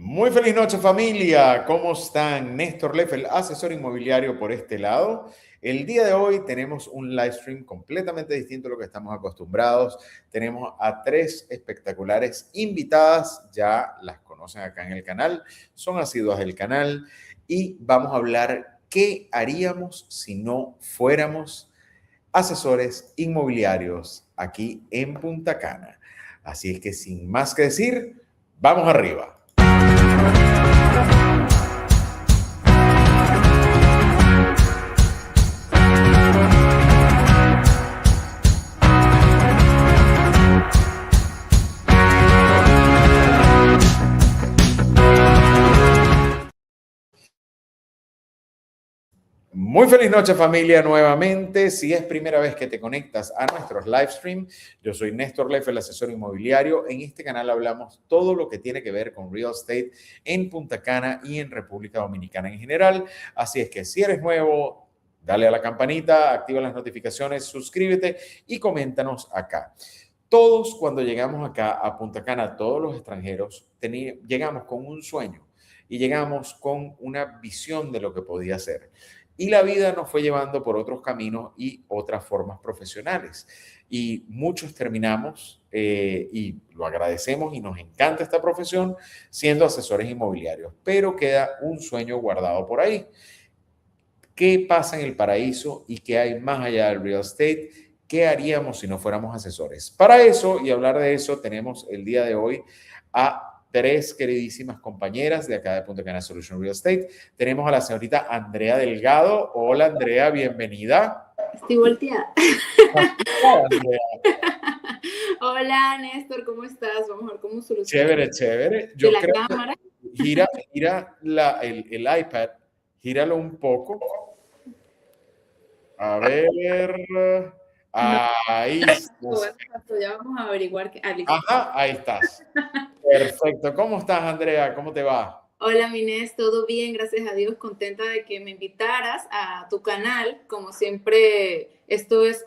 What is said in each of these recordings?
Muy feliz noche familia, ¿cómo están? Néstor Leffel, asesor inmobiliario por este lado. El día de hoy tenemos un live stream completamente distinto a lo que estamos acostumbrados. Tenemos a tres espectaculares invitadas, ya las conocen acá en el canal, son asiduas del canal y vamos a hablar qué haríamos si no fuéramos asesores inmobiliarios aquí en Punta Cana. Así es que sin más que decir, vamos arriba. Muy feliz noche familia nuevamente. Si es primera vez que te conectas a nuestros live stream, yo soy Néstor Leffel, asesor inmobiliario. En este canal hablamos todo lo que tiene que ver con real estate en Punta Cana y en República Dominicana en general. Así es que si eres nuevo, dale a la campanita, activa las notificaciones, suscríbete y coméntanos acá. Todos cuando llegamos acá a Punta Cana, todos los extranjeros, llegamos con un sueño y llegamos con una visión de lo que podía ser. Y la vida nos fue llevando por otros caminos y otras formas profesionales. Y muchos terminamos, y lo agradecemos y nos encanta esta profesión, siendo asesores inmobiliarios. Pero queda un sueño guardado por ahí. ¿Qué pasa en el paraíso y qué hay más allá del real estate? ¿Qué haríamos si no fuéramos asesores? Para eso y hablar de eso, tenemos el día de hoy a tres queridísimas compañeras de acá de Punta Cana Solution Real Estate. Tenemos a la señorita Andrea Delgado. Hola, Andrea, bienvenida. Estoy volteada. Hola, Andrea. Hola, Néstor, ¿cómo estás? Vamos a ver cómo solucionamos. Chévere, chévere. Yo creo cámara. Que gira el iPad, gíralo un poco. A ver. Ahí estás. Ya vamos a averiguar qué. Ajá, ahí estás. Perfecto. ¿Cómo estás, Andrea? ¿Cómo te va? Hola, Minés, todo bien, gracias a Dios, contenta de que me invitaras a tu canal. Como siempre, esto es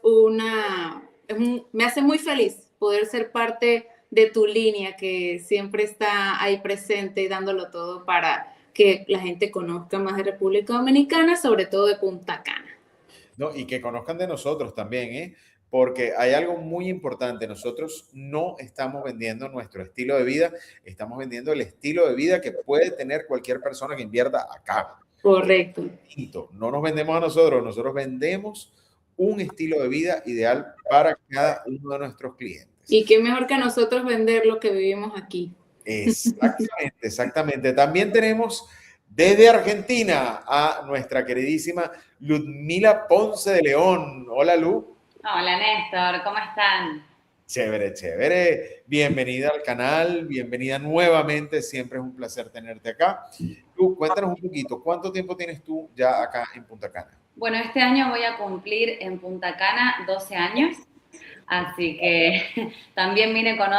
me hace muy feliz poder ser parte de tu línea, que siempre está ahí presente y dándolo todo para que la gente conozca más de República Dominicana, sobre todo de Punta Cana. No, y que conozcan de nosotros también, ¿eh? Porque hay algo muy importante. Nosotros no estamos vendiendo nuestro estilo de vida, estamos vendiendo el estilo de vida que puede tener cualquier persona que invierta acá. Correcto. No nos vendemos a nosotros, nosotros vendemos un estilo de vida ideal para cada uno de nuestros clientes. Y qué mejor que nosotros vender lo que vivimos aquí. Exactamente, exactamente. También tenemos desde Argentina a nuestra queridísima Ludmila Ponce de León. Hola, Lu. Hola, Néstor, ¿cómo están? Chévere, chévere. Bienvenida al canal, bienvenida nuevamente. Siempre es un placer tenerte acá. Lu, cuéntanos un poquito, ¿cuánto tiempo tienes tú ya acá en Punta Cana? Bueno, este año voy a cumplir en Punta Cana 12 años, así que también vine con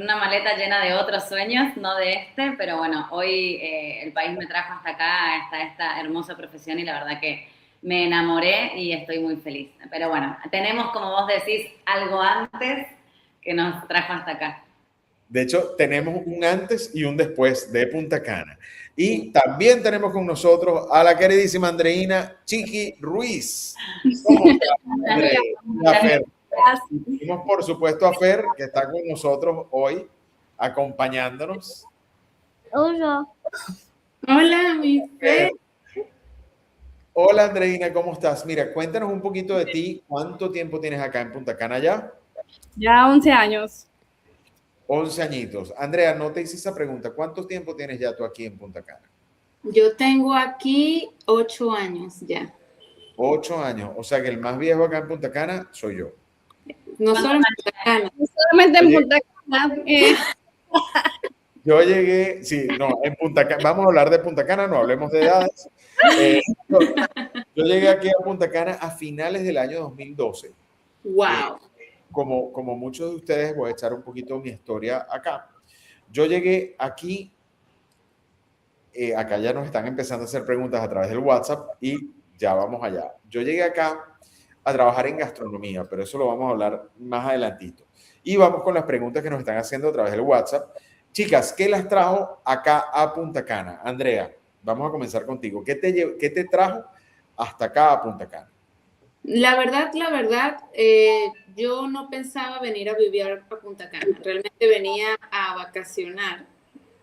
una maleta llena de otros sueños, no de este, pero bueno, hoy el país me trajo hasta acá, hasta esta hermosa profesión y la verdad que me enamoré y estoy muy feliz. Pero bueno, tenemos, como vos decís, algo antes que nos trajo hasta acá. De hecho, tenemos un antes y un después de Punta Cana. Y también tenemos con nosotros a la queridísima Andreina Chiqui Ruiz. ¿Cómo estás, Andrea? A Fer. Y tenemos, por supuesto, a Fer, que está con nosotros hoy, acompañándonos. Hola. Hola, mi Fer. Hola, Andreina, ¿cómo estás? Mira, cuéntanos un poquito de ti. ¿Cuánto tiempo tienes acá en Punta Cana ya? Ya 11 años. 11 añitos. Andrea, no te hice esa pregunta. ¿Cuánto tiempo tienes ya tú aquí en Punta Cana? Yo tengo aquí 8 años ya. 8 años. O sea que el más viejo acá en Punta Cana soy yo. No solo en Punta Cana. No solamente en Punta Cana. Yo llegué, sí, no, en Punta Cana, vamos a hablar de Punta Cana, no hablemos de edades. Yo llegué aquí a Punta Cana a finales del año 2012. ¡Wow! Como muchos de ustedes, voy a echar un poquito mi historia acá. Yo llegué aquí, acá ya nos están empezando a hacer preguntas a través del WhatsApp y ya vamos allá. Yo llegué acá a trabajar en gastronomía, pero eso lo vamos a hablar más adelantito. Y vamos con las preguntas que nos están haciendo a través del WhatsApp. Chicas, ¿qué las trajo acá a Punta Cana? Andrea, vamos a comenzar contigo. ¿Qué te trajo hasta acá a Punta Cana? La verdad, yo no pensaba venir a vivir a Punta Cana. Realmente venía a vacacionar,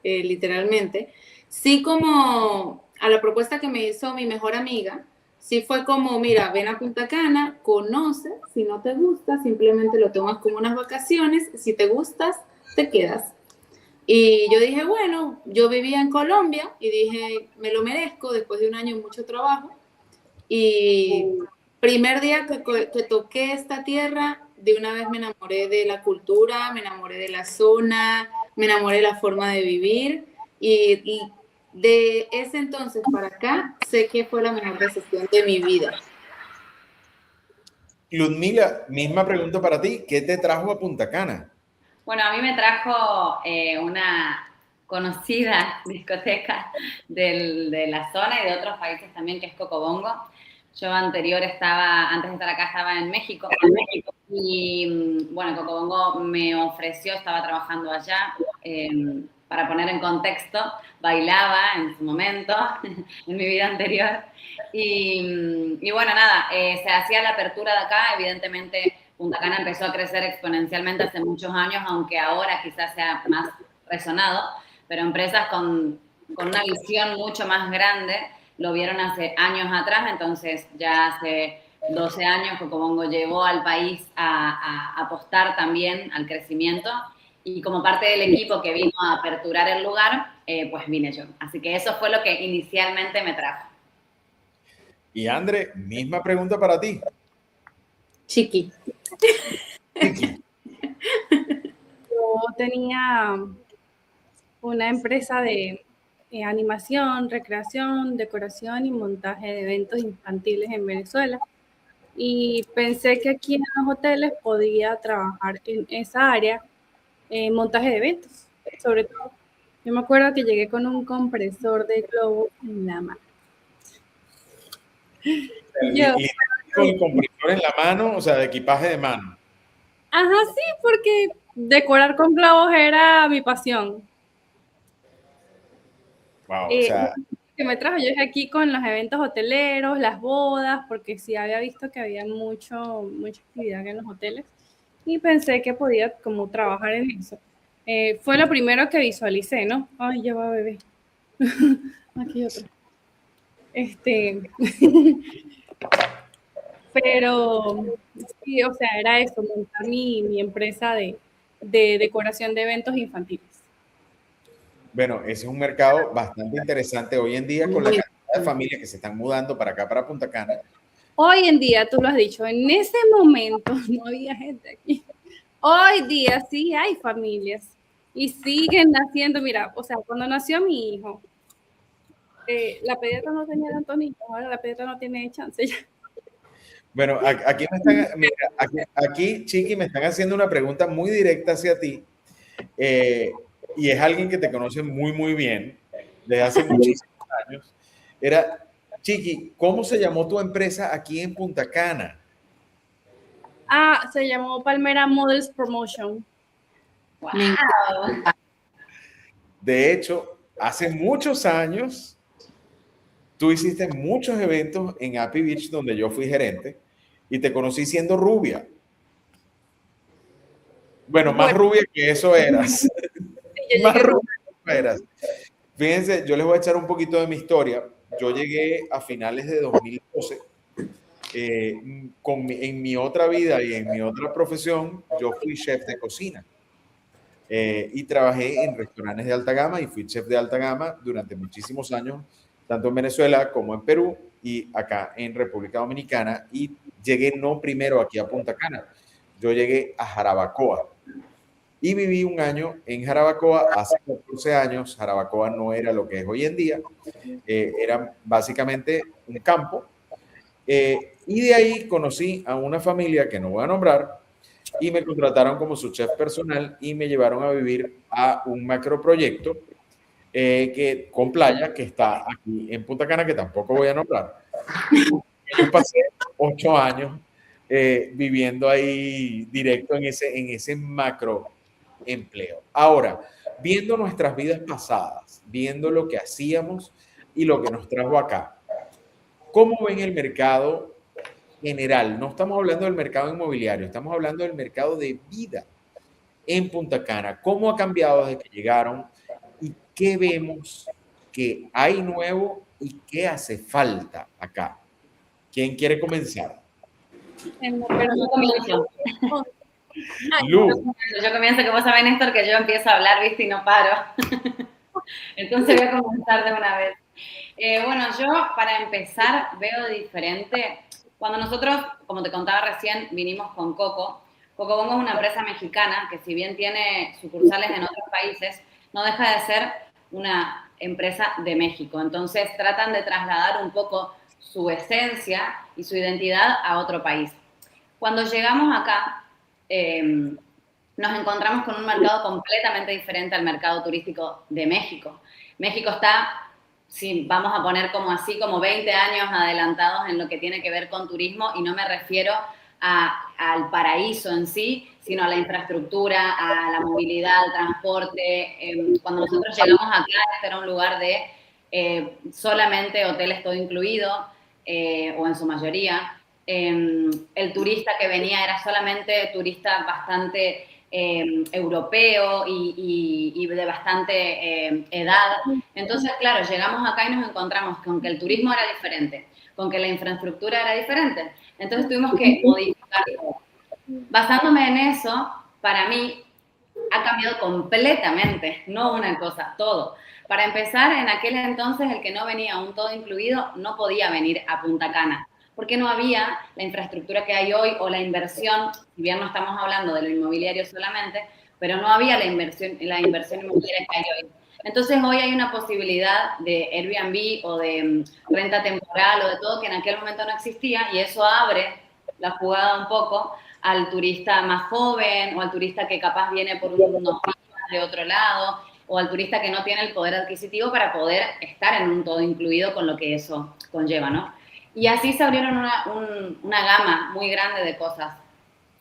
literalmente. Sí, como a la propuesta que me hizo mi mejor amiga, sí fue como, mira, ven a Punta Cana, conoce, si no te gusta, simplemente lo tomas como unas vacaciones, si te gustas, te quedas. Y yo dije, bueno, yo vivía en Colombia y dije, me lo merezco después de un año de mucho trabajo. Y primer día que toqué esta tierra, de una vez me enamoré de la cultura, me enamoré de la zona, me enamoré de la forma de vivir y de ese entonces para acá sé que fue la mejor decisión de mi vida. Ludmila, misma pregunta para ti. ¿Qué te trajo a Punta Cana? Bueno, a mí me trajo una conocida discoteca de la zona y de otros países también, que es Cocobongo. Yo antes de estar acá, estaba en México. Y bueno, Cocobongo me ofreció, estaba trabajando allá. Para poner en contexto, bailaba en su momento, en mi vida anterior. Y bueno, nada, se hacía la apertura de acá, evidentemente Punta Cana empezó a crecer exponencialmente hace muchos años, aunque ahora quizás sea más resonado, pero empresas con una visión mucho más grande lo vieron hace años atrás, entonces ya hace 12 años Cocobongo llevó al país a apostar también al crecimiento y como parte del equipo que vino a aperturar el lugar, pues vine yo. Así que eso fue lo que inicialmente me trajo. Y Andre, misma pregunta para ti. Chiqui. Vicky. Yo tenía una empresa de animación, recreación, decoración y montaje de eventos infantiles en Venezuela. Y pensé que aquí en los hoteles podía trabajar en esa área, montaje de eventos, sobre todo. Yo me acuerdo que llegué con un compresor de globo en la mano. Yo, Con el compresor en la mano, o sea, de equipaje de mano. ajá, sí, porque decorar con globos era mi pasión. Wow, o sea, Que me trajo, yo dije aquí con los eventos hoteleros, las bodas, porque sí había visto que había mucha actividad en los hoteles y pensé que podía como trabajar en eso. Fue lo primero que visualicé, ¿no? Ay, ya va bebé. Aquí otro. Pero sí, o sea, era eso, montar mi empresa de decoración de eventos infantiles. bueno, ese es un mercado bastante interesante hoy en día con la cantidad de familias que se están mudando para acá, para Punta Cana. Hoy en día, tú lo has dicho, en ese momento no había gente aquí. Hoy día sí hay familias y siguen naciendo. Mira, o sea, cuando nació mi hijo, la pediatra no tenía tantos niños, ahora la pediatra no tiene chance ya. Bueno, aquí me están, mira, aquí, Chiqui, me están haciendo una pregunta muy directa hacia ti. Y es alguien que te conoce muy, muy bien, desde hace muchísimos años. Era, Chiqui, ¿cómo se llamó tu empresa aquí en Punta Cana? Ah, se llamó Palmera Models Promotion. ¡Wow! De hecho, hace muchos años, tú hiciste muchos eventos en Happy Beach, donde yo fui gerente, y te conocí siendo rubia. Bueno, más rubia que eso eras. Más rubia que eso eras. Fíjense, yo les voy a echar un poquito de mi historia. Yo llegué a finales de 2012. En mi otra vida y en mi otra profesión, yo fui chef de cocina. Y trabajé en restaurantes de alta gama y fui chef de alta gama durante muchísimos años, tanto en Venezuela como en Perú y acá en República Dominicana. Y llegué no primero aquí a Punta Cana, yo llegué a Jarabacoa y viví un año en Jarabacoa hace 14 años. Jarabacoa no era lo que es hoy en día, era básicamente un campo. Y de ahí conocí a una familia que no voy a nombrar y me contrataron como su chef personal y me llevaron a vivir a un macroproyecto con playa que está aquí en Punta Cana, que tampoco voy a nombrar. Yo pasé 8 años viviendo ahí directo en ese macro empleo. Ahora, viendo nuestras vidas pasadas, viendo lo que hacíamos y lo que nos trajo acá. ¿Cómo ven el mercado general? No estamos hablando del mercado inmobiliario, estamos hablando del mercado de vida en Punta Cana. ¿Cómo ha cambiado desde que llegaron y qué vemos que hay nuevo y qué hace falta acá? ¿Quién quiere comenzar? Pero yo comienzo. Lu. Yo comienzo, que vos sabés, Néstor, que yo empiezo a hablar, ¿viste? Y no paro. Entonces voy a comenzar de una vez. Bueno, yo para empezar veo diferente. Cuando nosotros, como te contaba recién, vinimos con Coco. Coco Bongo es una empresa mexicana que, si bien tiene sucursales en otros países, no deja de ser una empresa de México. Entonces tratan de trasladar un poco su esencia y su identidad a otro país. Cuando llegamos acá, nos encontramos con un mercado completamente diferente al mercado turístico de México. México está, sí, vamos a poner como así, como 20 años adelantados en lo que tiene que ver con turismo, y no me refiero al paraíso en sí, sino a la infraestructura, a la movilidad, al transporte. Cuando nosotros llegamos acá, este era un lugar de solamente hoteles todo incluido, o en su mayoría. El turista que venía era solamente turista bastante europeo y de bastante edad. Entonces, claro, llegamos acá y nos encontramos con que el turismo era diferente, con que la infraestructura era diferente. Entonces tuvimos que modificar todo. Basándome en eso, para mí ha cambiado completamente, no una cosa, todo. Para empezar, en aquel entonces el que no venía un todo incluido no podía venir a Punta Cana, porque no había la infraestructura que hay hoy, o la inversión, si bien no estamos hablando de lo inmobiliario solamente, pero no había la inversión inmobiliaria que hay hoy. Entonces hoy hay una posibilidad de Airbnb o de renta temporal o de todo que en aquel momento no existía, y eso abre la jugada un poco al turista más joven, o al turista que capaz viene por unos días de otro lado, o al turista que no tiene el poder adquisitivo para poder estar en un todo incluido, con lo que eso conlleva, ¿no? Y así se abrieron una gama muy grande de cosas,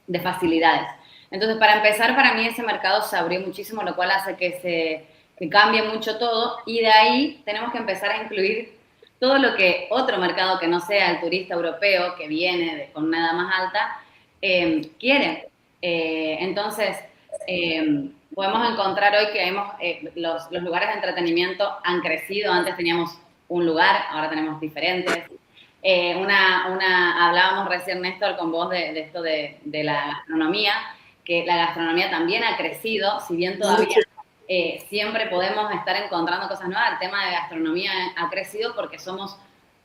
de facilidades. Entonces, para empezar, para mí ese mercado se abrió muchísimo, lo cual hace que cambie mucho todo, y de ahí tenemos que empezar a incluir todo lo que otro mercado que no sea el turista europeo, que viene con una edad más alta, quiere. Entonces, podemos encontrar hoy que los lugares de entretenimiento han crecido. Antes teníamos un lugar, ahora tenemos diferentes. Hablábamos recién, Néstor, con vos de esto de la gastronomía, que la gastronomía también ha crecido, si bien todavía siempre podemos estar encontrando cosas nuevas. El tema de gastronomía ha crecido porque somos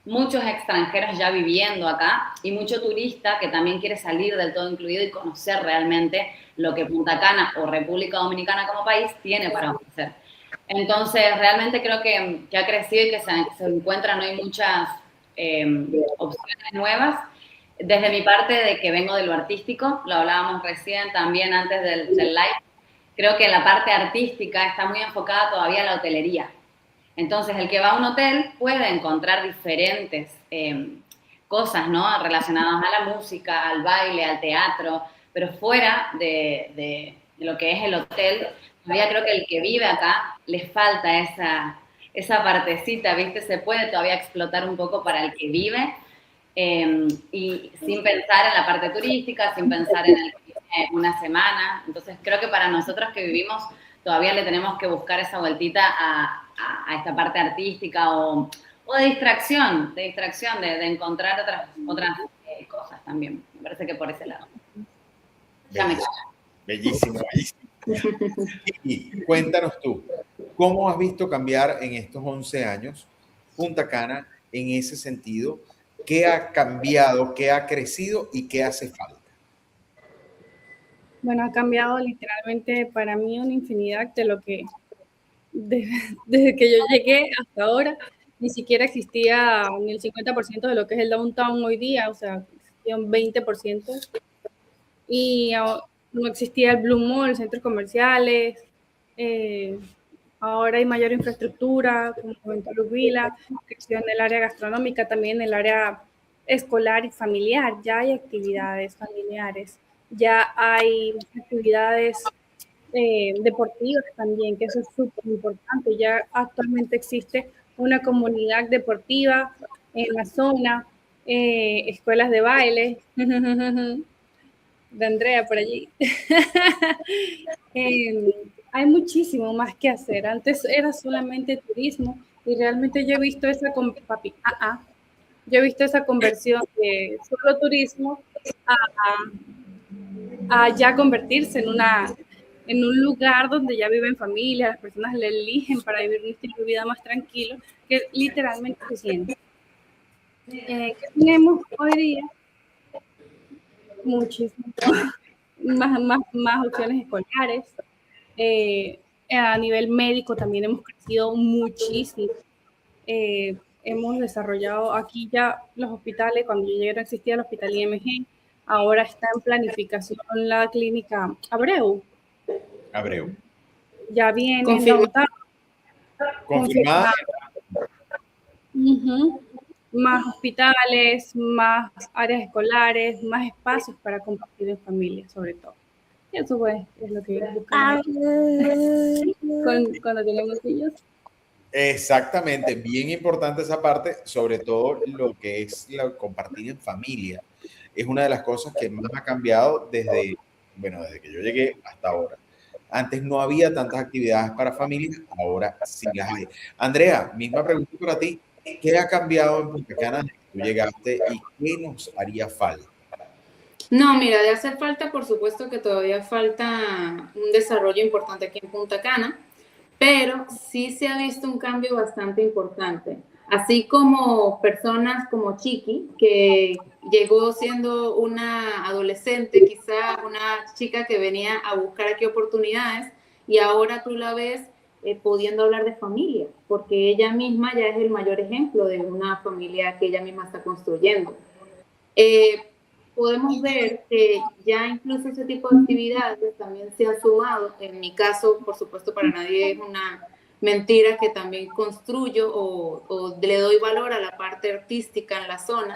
muchos extranjeros ya viviendo acá, y mucho turista que también quiere salir del todo incluido y conocer realmente lo que Punta Cana o República Dominicana como país tiene para ofrecer. Entonces, realmente creo que ha crecido y que se encuentran hoy muchas opciones nuevas. Desde mi parte, de que vengo de lo artístico, lo hablábamos recién también antes del live, creo que la parte artística está muy enfocada todavía a la hotelería. Entonces, el que va a un hotel puede encontrar diferentes cosas, ¿no?, relacionadas a la música, al baile, al teatro, pero fuera de lo que es el hotel, todavía creo que el que vive acá le falta esa partecita, ¿viste? Se puede todavía explotar un poco para el que vive, y sin pensar en la parte turística, sin pensar en el que vive una semana. Entonces, creo que para nosotros que vivimos todavía le tenemos que buscar esa vueltita a esta parte artística o de distracción, de encontrar otras cosas también. Me parece que por ese lado. Ya me callo. Bellísimo, bellísimo. Y cuéntanos tú, ¿cómo has visto cambiar en estos 11 años Punta Cana en ese sentido? ¿Qué ha cambiado, qué ha crecido y qué hace falta? Bueno, ha cambiado literalmente para mí una infinidad de lo que desde que yo llegué hasta ahora. Ni siquiera existía ni el 50% de lo que es el downtown hoy día, o sea, existía un 20%. Y no existía el Blue Mall, centros comerciales. Ahora hay mayor infraestructura, como comentó Ludmila, creció en el área gastronómica, también en el área escolar y familiar. Ya hay actividades familiares, ya hay actividades deportivas también, que eso es súper importante. Ya actualmente existe una comunidad deportiva en la zona, escuelas de baile, de Andrea por allí. Hay muchísimo más que hacer. Antes era solamente turismo y realmente yo he visto esa yo he visto esa conversión de solo turismo a, a ya convertirse en un lugar donde ya viven familias, las personas le eligen para vivir un estilo de vida más tranquilo, que literalmente se siente. ¿Qué tenemos hoy día? Muchísimo más opciones escolares. A nivel médico también hemos crecido muchísimo. Hemos desarrollado aquí ya los hospitales, cuando yo llegué no existía el hospital IMG, ahora está en planificación la clínica Abreu. Abreu. Ya viene Confirmado. Confirmada. Más hospitales, más áreas escolares, más espacios para compartir en familia, sobre todo. Y eso pues, es lo que buscamos cuando tenemos hijos. Exactamente, bien importante esa parte, sobre todo lo que es compartir en familia. Es una de las cosas que más ha cambiado desde que yo llegué hasta ahora. Antes no había tantas actividades para familias, ahora sí las hay. Andrea, misma pregunta para ti. ¿Qué ha cambiado en Punta Cana desde que tú llegaste y qué nos haría falta? No, mira, de hacer falta, por supuesto que todavía falta un desarrollo importante aquí en Punta Cana, pero sí se ha visto un cambio bastante importante. Así como personas como Chiqui, que llegó siendo una adolescente, quizá una chica que venía a buscar aquí oportunidades, y ahora tú la ves pudiendo hablar de familia, porque ella misma ya es el mayor ejemplo de una familia que ella misma está construyendo. Podemos ver que ya incluso ese tipo de actividades también se ha sumado. En mi caso, por supuesto, para nadie es una mentira que también construyo o le doy valor a la parte artística en la zona,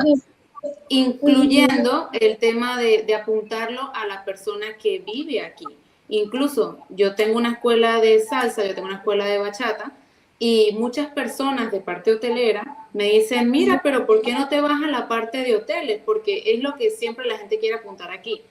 incluyendo el tema de apuntarlo a la persona que vive aquí. Incluso yo tengo una escuela de salsa, yo tengo una escuela de bachata, y muchas personas de parte hotelera me dicen, mira, pero ¿por qué no te vas a la parte de hoteles? Porque es lo que siempre la gente quiere apuntar aquí.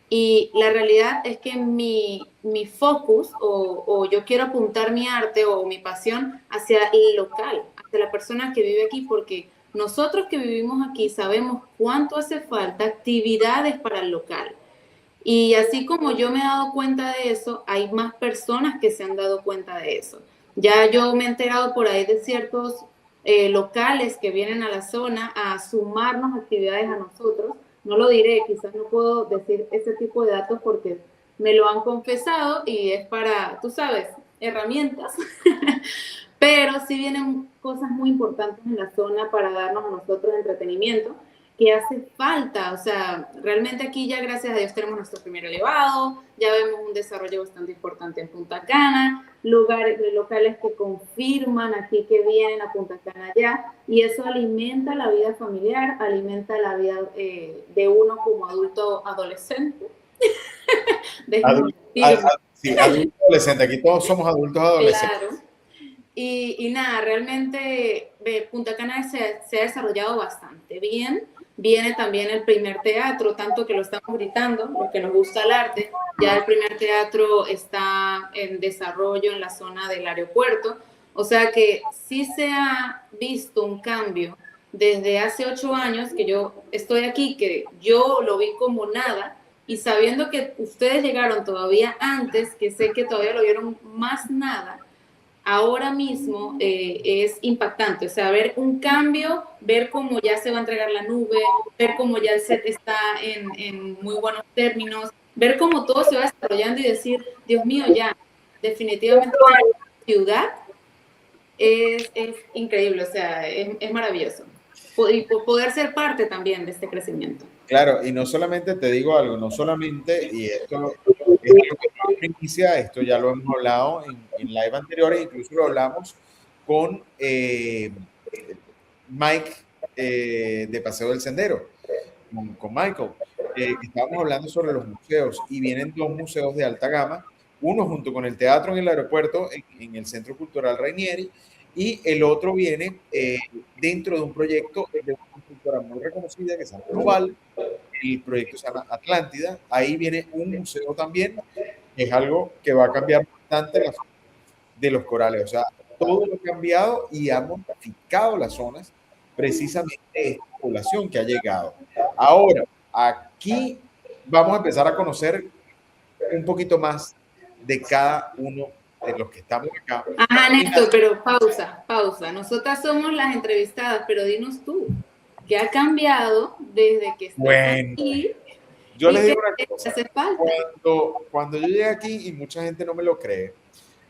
Y la realidad es que mi focus o yo quiero apuntar mi arte o mi pasión hacia el local, hacia la persona que vive aquí, porque nosotros que vivimos aquí sabemos cuánto hace falta actividades para el local. Y así como yo me he dado cuenta de eso, hay más personas que se han dado cuenta de eso. Ya yo me he enterado por ahí de ciertos locales que vienen a la zona a sumarnos actividades a nosotros. No lo diré, quizás no puedo decir ese tipo de datos porque me lo han confesado y es para, tú sabes, herramientas. Pero sí vienen cosas muy importantes en la zona para darnos a nosotros entretenimiento que hace falta. O sea, realmente aquí ya gracias a Dios tenemos nuestro primer elevado, ya vemos un desarrollo bastante importante en Punta Cana, locales que confirman aquí que vienen a Punta Cana ya, y eso alimenta la vida familiar, alimenta la vida de uno como adulto adolescente. Sí, adulto adolescente, aquí todos somos adultos adolescentes. Claro. Y nada, realmente Punta Cana se ha desarrollado bastante bien. Viene también el primer teatro, tanto que lo estamos gritando, porque nos gusta el arte. Ya el primer teatro está en desarrollo en la zona del aeropuerto. O sea que sí se ha visto un cambio desde hace 8 años que yo estoy aquí, que yo lo vi como nada, y sabiendo que ustedes llegaron todavía antes, que sé que todavía lo vieron más nada, ahora mismo es impactante. O sea, ver un cambio, ver cómo ya se va a entregar la nube, ver cómo ya el set está en muy buenos términos, ver cómo todo se va desarrollando y decir, Dios mío, ya, definitivamente la ciudad es increíble, o sea, es maravilloso. Y poder ser parte también de este crecimiento. Claro, y no solamente te digo algo, no solamente, y esto es algo que no inicia, esto ya lo hemos hablado en live anteriores, incluso lo hablamos con Mike de Paseo del Sendero, con Michael. Estábamos hablando sobre los museos y vienen 2 museos de alta gama uno junto con el teatro en el aeropuerto, en el Centro Cultural Rainieri, y el otro viene dentro de un proyecto de una constructora muy reconocida que se llama Noval. El proyecto se llama Atlántida. Ahí viene un museo también, que es algo que va a cambiar bastante la zona de los corales. O sea, todo lo ha cambiado y ha modificado las zonas precisamente esta población que ha llegado. Ahora, aquí vamos a empezar a conocer un poquito más de cada uno de los que estamos acá. Ajá, Néstor, pero pausa. Nosotras somos las entrevistadas, pero dinos tú, ¿qué ha cambiado desde que estás aquí? Yo les digo una cosa. Hace falta. Cuando yo llegué aquí, y mucha gente no me lo cree,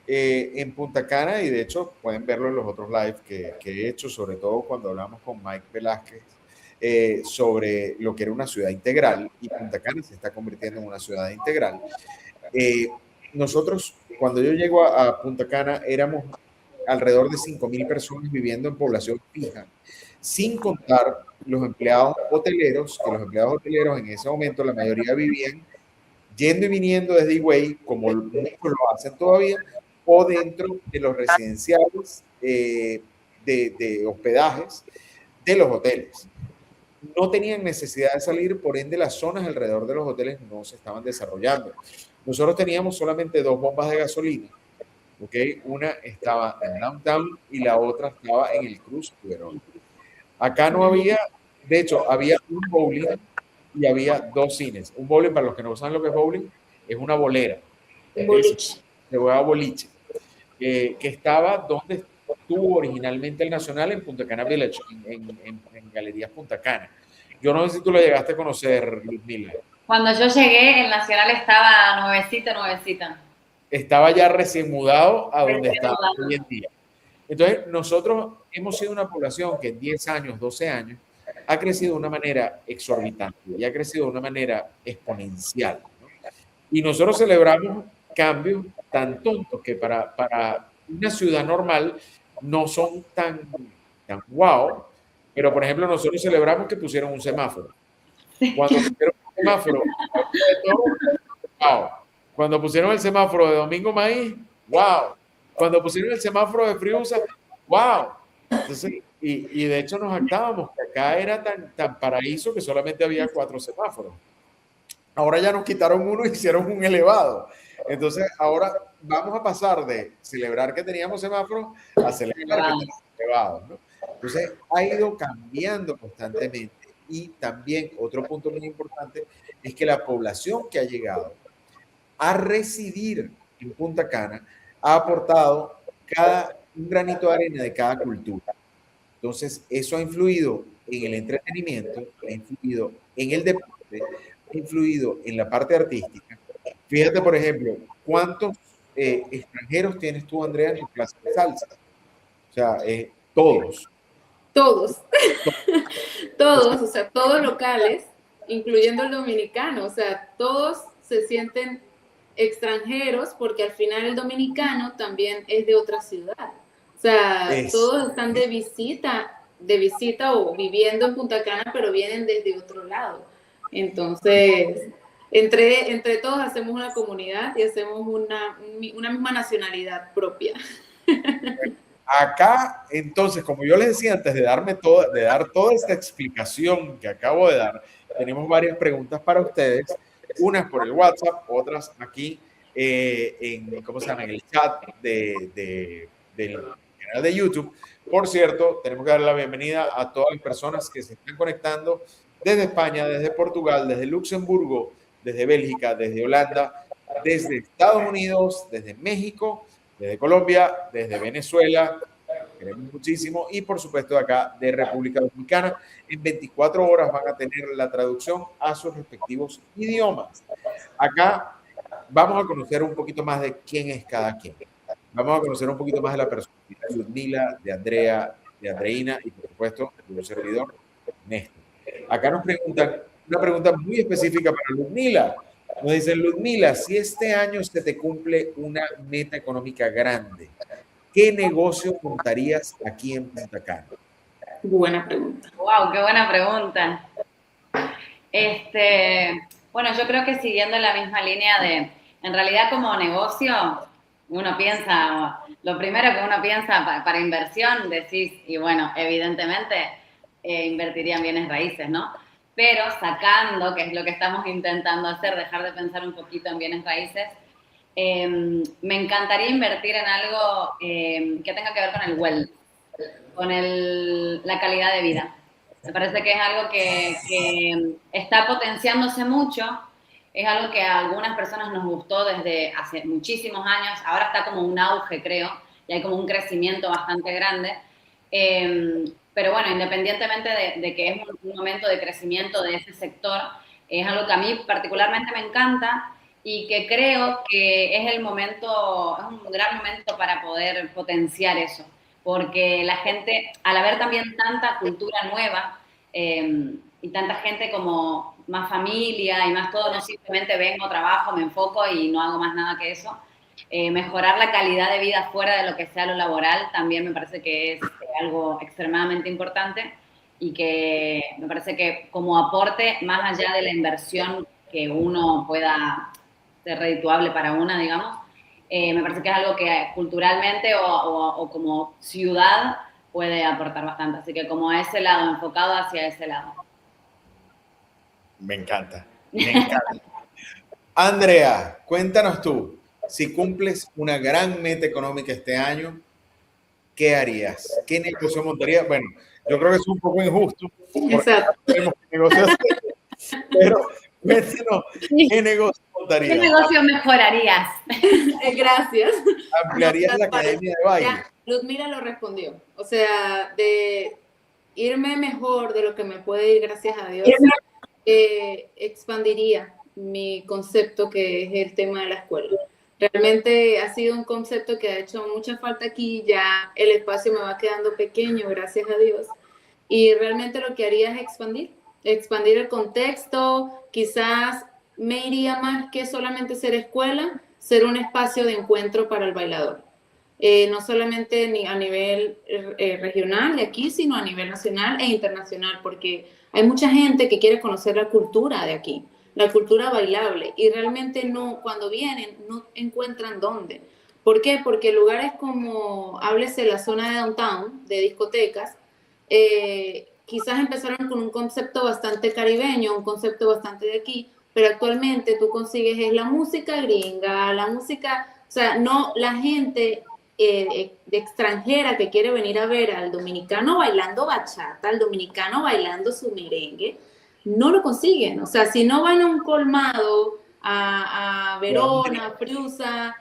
en Punta Cana, y de hecho pueden verlo en los otros live que he hecho, sobre todo cuando hablamos con Mike Velázquez, sobre lo que era una ciudad integral, y Punta Cana se está convirtiendo en una ciudad integral. Nosotros, cuando yo llego a Punta Cana, éramos alrededor de 5.000 personas viviendo en población fija, sin contar los empleados hoteleros, que los empleados hoteleros en ese momento la mayoría vivían yendo y viniendo desde Higüey, como muchos lo hacen todavía, o dentro de los residenciales de hospedajes de los hoteles. No tenían necesidad de salir, por ende las zonas alrededor de los hoteles no se estaban desarrollando. Nosotros teníamos solamente 2 bombas de gasolina, ¿ok? Una estaba en Downtown y la otra estaba en el Cruz Puerón. Acá no había, de hecho, había un bowling y había 2 cines. Un bowling, para los que no saben lo que es bowling, es una bolera. Boliche. Se juega boliche. Que estaba donde estuvo originalmente el Nacional, en Punta Cana Village, en Galerías Punta Cana. Yo no sé si tú lo llegaste a conocer, Ludmila. Cuando yo llegué, el Nacional estaba nuevecita. Estaba ya recién mudado a donde está hoy en día. Entonces, nosotros hemos sido una población que en 10 años, 12 años, ha crecido de una manera exorbitante y ha crecido de una manera exponencial, ¿no? Y nosotros celebramos cambios tan tontos que para una ciudad normal no son tan wow, pero por ejemplo nosotros celebramos que pusieron un semáforo. Cuando pusieron un semáforo, wow. Cuando pusieron el semáforo de Domingo Maíz, wow. Cuando pusieron el semáforo de Friusa, wow. Entonces, y de hecho nos jactábamos que acá era tan paraíso que solamente había 4 semáforos. Ahora ya nos quitaron uno y hicieron un elevado. Entonces, ahora vamos a pasar de celebrar que teníamos semáforos a celebrar que teníamos elevados, ¿no? Entonces, ha ido cambiando constantemente. Y también otro punto muy importante es que la población que ha llegado a residir en Punta Cana ha aportado un granito de arena de cada cultura. Entonces, eso ha influido en el entretenimiento, ha influido en el deporte, ha influido en la parte artística. Fíjate, por ejemplo, ¿cuántos extranjeros tienes tú, Andrea, en tu clase de salsa? O sea, todos. Todos, o sea, todos locales, incluyendo el dominicano, o sea, todos se sienten extranjeros porque al final el dominicano también es de otra ciudad. O sea, todos están de visita o viviendo en Punta Cana, pero vienen desde otro lado. Entonces, entre todos hacemos una comunidad y hacemos una misma nacionalidad propia. Acá, entonces, como yo les decía antes de dar toda esta explicación que acabo de dar, tenemos varias preguntas para ustedes, unas por el WhatsApp, otras aquí ¿cómo se llama? En el chat del canal de YouTube. Por cierto, tenemos que dar la bienvenida a todas las personas que se están conectando desde España, desde Portugal, desde Luxemburgo, desde Bélgica, desde Holanda, desde Estados Unidos, desde México, desde Colombia, desde Venezuela, queremos muchísimo, y por supuesto de acá de República Dominicana. En 24 horas van a tener la traducción a sus respectivos idiomas. Acá vamos a conocer un poquito más de quién es cada quien. Vamos a conocer un poquito más de la personalidad de Ludmila, de Andrea, de Andreina y por supuesto de un servidor, Néstor. Acá nos preguntan una pregunta muy específica para Ludmila. Nos dicen, Ludmila, si este año se te cumple una meta económica grande, ¿qué negocio montarías aquí en Punta Cana? Buena pregunta. Wow, qué buena pregunta. Bueno, yo creo que siguiendo la misma línea de en realidad como negocio, uno piensa, lo primero que uno piensa para inversión, decís, y bueno, evidentemente invertiría en bienes raíces, ¿no? Pero sacando, que es lo que estamos intentando hacer, dejar de pensar un poquito en bienes raíces, me encantaría invertir en algo que tenga que ver con el well, con la calidad de vida. Me parece que es algo que está potenciándose mucho, es algo que a algunas personas nos gustó desde hace muchísimos años, ahora está como un auge, creo, y hay como un crecimiento bastante grande. Pero bueno, independientemente de que es un momento de crecimiento de ese sector, es algo que a mí particularmente me encanta y que creo que es el momento, es un gran momento para poder potenciar eso, porque la gente, al haber también tanta cultura nueva y tanta gente como más familia y más todo, no simplemente vengo, trabajo, me enfoco y no hago más nada que eso, mejorar la calidad de vida fuera de lo que sea lo laboral también me parece que es algo extremadamente importante y que me parece que como aporte, más allá de la inversión que uno pueda ser redituable para una, digamos, me parece que es algo que culturalmente o como ciudad puede aportar bastante. Así que como a ese lado, enfocado hacia ese lado. Me encanta, me encanta. Andrea, cuéntanos tú, si cumples una gran meta económica este año, ¿qué harías? ¿Qué negocio montarías? Bueno, yo creo que es un poco injusto, porque Exacto. no sabemos qué negocio hacer, pero cuéntanos, ¿qué negocio ¿Qué montarías? negocio mejorarías? Gracias. ¿Ampliarías No, la academia de baile? ya, Ludmila lo respondió. O sea, de irme mejor de lo que me puede ir, gracias a Dios, expandiría mi concepto que es el tema de la escuela. Realmente ha sido un concepto que ha hecho mucha falta aquí, ya el espacio me va quedando pequeño, gracias a Dios, y realmente lo que haría es expandir el contexto, quizás me iría más que solamente ser escuela, ser un espacio de encuentro para el bailador. No solamente a nivel regional de aquí, sino a nivel nacional e internacional, porque hay mucha gente que quiere conocer la cultura de aquí, la cultura bailable, y realmente no, cuando vienen, no encuentran dónde. ¿Por qué? Porque lugares como, háblese la zona de downtown, de discotecas, quizás empezaron con un concepto bastante caribeño, un concepto bastante de aquí, pero actualmente tú consigues es la música gringa, la música, o sea, no, la gente de extranjera que quiere venir a ver al dominicano bailando bachata, al dominicano bailando su merengue, no lo consiguen. O sea, si no van a un colmado, a Verona, a Friusa,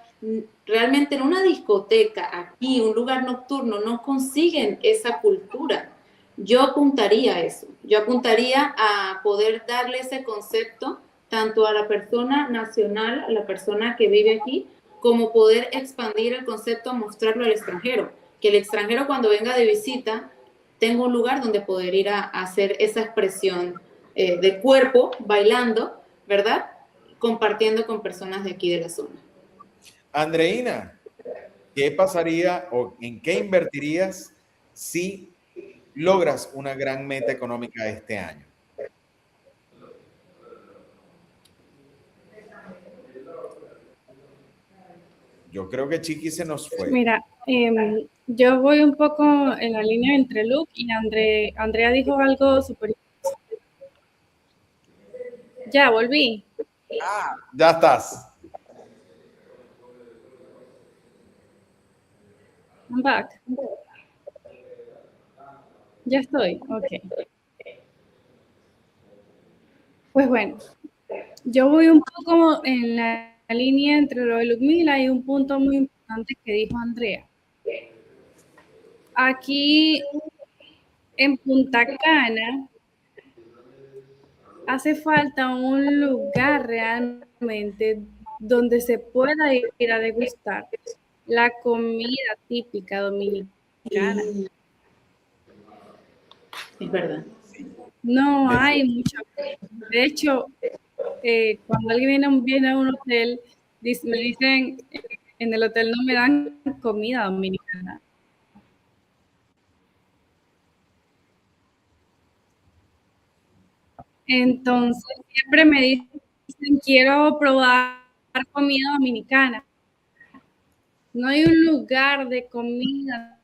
realmente en una discoteca, aquí, un lugar nocturno, no consiguen esa cultura. Yo apuntaría a eso. Yo apuntaría a poder darle ese concepto tanto a la persona nacional, a la persona que vive aquí, como poder expandir el concepto, mostrarlo al extranjero. Que el extranjero cuando venga de visita tenga un lugar donde poder ir a hacer esa expresión de cuerpo, bailando, ¿verdad? Compartiendo con personas de aquí de la zona. Andreina, ¿qué pasaría o en qué invertirías si logras una gran meta económica este año? Yo creo que Chiqui se nos fue. Mira, yo voy un poco en la línea entre Luke y Andrea dijo algo súper. Ya, volví. Ya estás. I'm back. Ya estoy, ok. Pues bueno, yo voy un poco en la línea entre lo de Ludmila y un punto muy importante que dijo Andrea. Aquí en Punta Cana hace falta un lugar realmente donde se pueda ir a degustar la comida típica dominicana. Es verdad. No hay mucha. De hecho, cuando alguien viene a un hotel, me dicen, en el hotel no me dan comida dominicana. Entonces, siempre me dicen, quiero probar comida dominicana. No hay un lugar de comida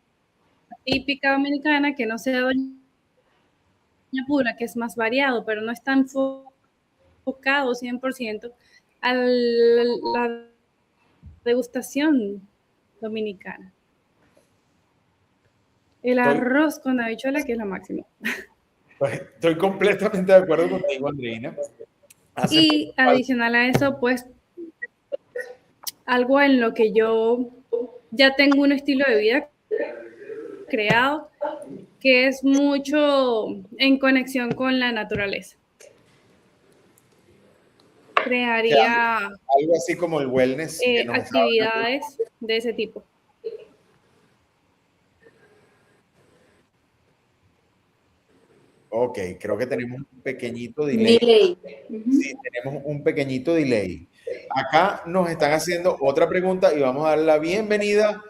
típica dominicana que no sea Doña Pula, que es más variado, pero no está enfocado 100% a la degustación dominicana. El arroz con habichuela, que es lo máximo. Estoy completamente de acuerdo contigo, Andreina. Y adicional a eso, pues, algo en lo que yo ya tengo un estilo de vida creado, que es mucho en conexión con la naturaleza. Crearía algo así como el wellness. Actividades de ese tipo. Ok, creo que tenemos un pequeñito delay. Sí, tenemos un pequeñito delay. Acá nos están haciendo otra pregunta y vamos a dar la bienvenida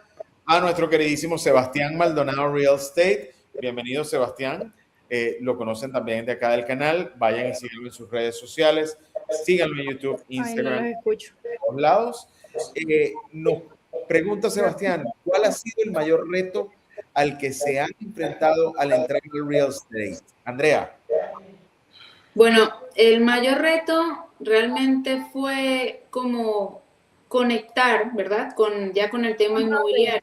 a nuestro queridísimo Sebastián Maldonado Real Estate. Bienvenido, Sebastián. Lo conocen también de acá del canal. Vayan y síganlo en sus redes sociales. Síganlo en YouTube, Instagram, no los escucho. de todos lados. Nos pregunta Sebastián, ¿cuál ha sido el mayor reto al que se han enfrentado al entrar en el real estate? Andrea. Bueno, el mayor reto realmente fue como conectar, ¿verdad? Ya con el tema inmobiliario.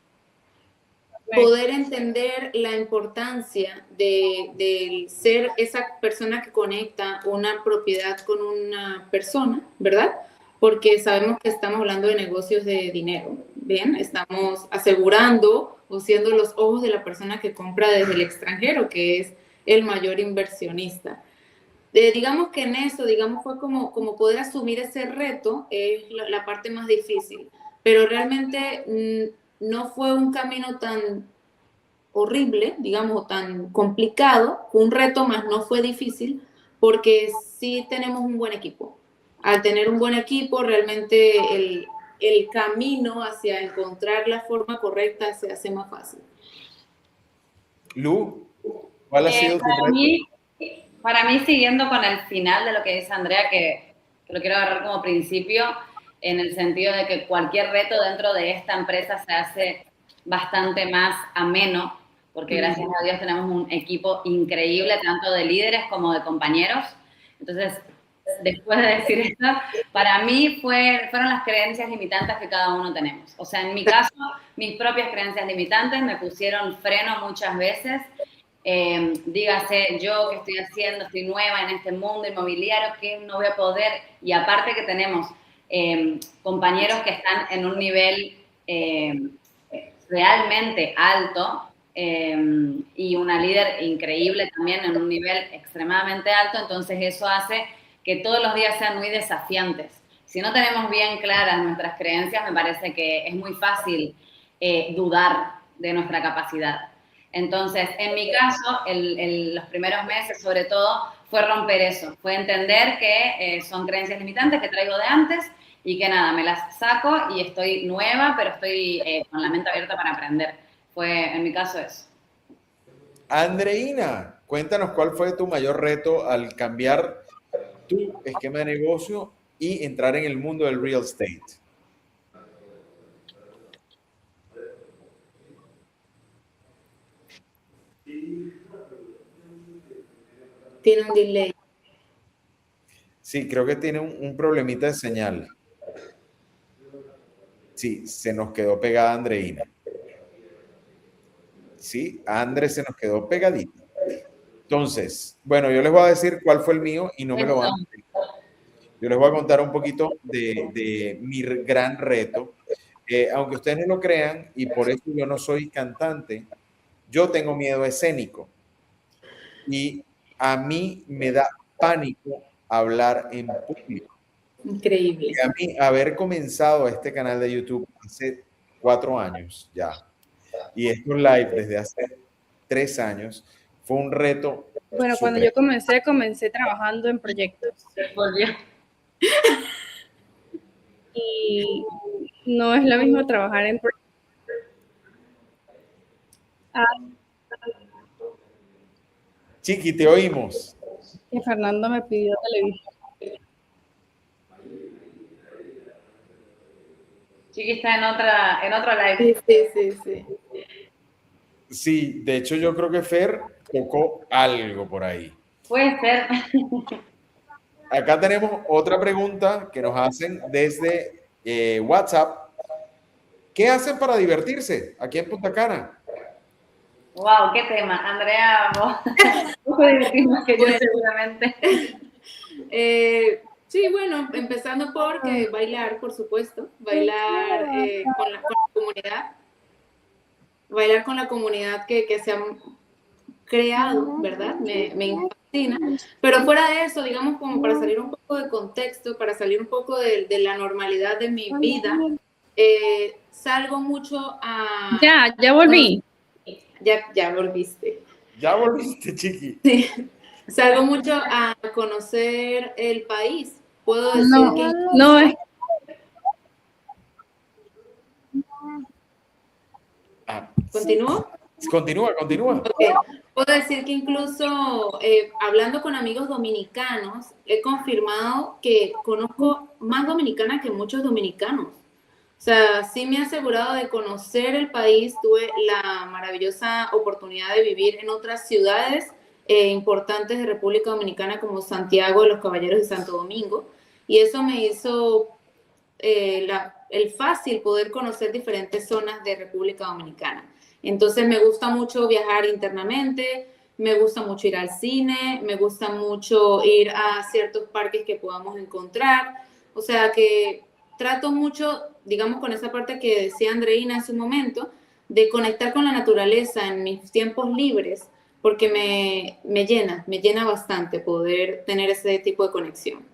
Poder entender la importancia de ser esa persona que conecta una propiedad con una persona, ¿verdad? Porque sabemos que estamos hablando de negocios de dinero, ¿bien? Estamos asegurando o siendo los ojos de la persona que compra desde el extranjero, que es el mayor inversionista. Digamos que en eso, fue como poder asumir ese reto, es la parte más difícil, pero realmente no fue un camino tan horrible, digamos, tan complicado, fue un reto, más no fue difícil, porque sí tenemos un buen equipo. Al tener un buen equipo, realmente el camino hacia encontrar la forma correcta se hace más fácil. Lu, ¿cuál ha sido tu reto? Para mí, siguiendo con el final de lo que dice Andrea, que lo quiero agarrar como principio, en el sentido de que cualquier reto dentro de esta empresa se hace bastante más ameno, porque gracias a Dios tenemos un equipo increíble, tanto de líderes como de compañeros. Entonces, después de decir esto, para mí fueron las creencias limitantes que cada uno tenemos. O sea, en mi caso, mis propias creencias limitantes me pusieron freno muchas veces. Dígase, yo que estoy haciendo, estoy nueva en este mundo inmobiliario, que no voy a poder, y aparte que tenemos compañeros que están en un nivel realmente alto y una líder increíble también en un nivel extremadamente alto, entonces eso hace que todos los días sean muy desafiantes. Si no tenemos bien claras nuestras creencias, me parece que es muy fácil dudar de nuestra capacidad. Entonces, en mi caso, los primeros meses, sobre todo, fue romper eso, fue entender que son creencias limitantes que traigo de antes y que nada, me las saco y estoy nueva, pero estoy con la mente abierta para aprender. Fue, en mi caso, eso. Andreina, cuéntanos cuál fue tu mayor reto al cambiar tu esquema de negocio y entrar en el mundo del real estate. Tiene un delay. Sí, creo que tiene un problemita de señal. Sí, se nos quedó pegada Andreina. Sí, André se nos quedó pegadita. Entonces, bueno, yo les voy a decir cuál fue el mío y no me lo van a decir. Yo les voy a contar un poquito de mi gran reto. Aunque ustedes no lo crean, y por eso yo no soy cantante, yo tengo miedo escénico. Y a mí me da pánico hablar en público. Increíble. Y a mí haber comenzado este canal de YouTube hace 4 años ya, y estos live desde hace 3 años, fue un reto. Bueno, cuando yo comencé trabajando en proyectos. Y no es lo mismo trabajar en proyectos. Chiqui, te oímos. Que Fernando me pidió televisión. Chiqui está en otro live. Sí. Sí, de hecho yo creo que Fer tocó algo por ahí. Puede ser. Acá tenemos otra pregunta que nos hacen desde WhatsApp. ¿Qué hacen para divertirse aquí en Punta Cana? Wow, qué tema. Andrea, vos te divertís más que yo seguramente. Sí, bueno, empezando por bailar, por supuesto, bailar con la comunidad, bailar con la comunidad que se han creado, ¿verdad? Me fascina. Pero fuera de eso, digamos, como para salir un poco de contexto, para salir un poco de la normalidad de mi vida, salgo mucho a... Ya volví. Ya volviste. Ya volviste, Chiqui. Sí. Salgo mucho a conocer el país. Puedo decir que incluso... No, es ¿Continúo? Continúa. Okay. Puedo decir que incluso hablando con amigos dominicanos, he confirmado que conozco más dominicanas que muchos dominicanos. O sea, sí me he asegurado de conocer el país. Tuve la maravillosa oportunidad de vivir en otras ciudades importantes de República Dominicana como Santiago de los Caballeros y Santo Domingo. Y eso me hizo el fácil poder conocer diferentes zonas de República Dominicana. Entonces me gusta mucho viajar internamente, me gusta mucho ir al cine, me gusta mucho ir a ciertos parques que podamos encontrar. O sea que trato mucho, digamos, con esa parte que decía Andreina hace un momento, de conectar con la naturaleza en mis tiempos libres, porque me llena bastante poder tener ese tipo de conexión.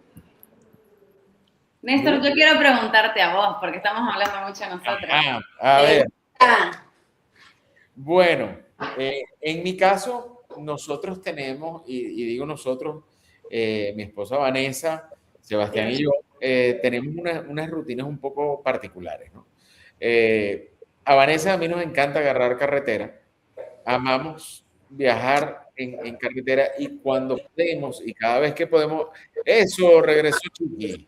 Néstor, yo quiero preguntarte a vos, porque estamos hablando mucho nosotros. A ver. Bueno, en mi caso, nosotros tenemos, y digo nosotros, mi esposa Vanessa, Sebastián y yo, tenemos unas rutinas un poco particulares, ¿no? A Vanessa a mí nos encanta agarrar carretera, amamos viajar en carretera y cuando podemos y cada vez que podemos, eso, regresó Chiqui,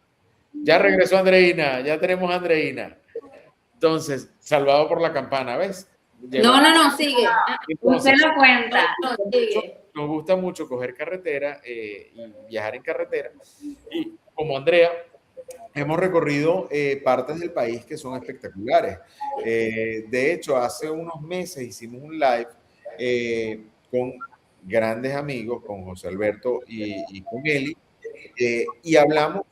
ya regresó Andreina, ya tenemos a Andreina. Entonces, salvado por la campana, ¿ves? No, sigue. Usted lo cuenta. Sigue. Nos gusta mucho coger carretera y viajar en carretera. Y como Andrea, hemos recorrido partes del país que son espectaculares. De hecho, hace unos meses hicimos un live con grandes amigos, con José Alberto y con Eli, y hablamos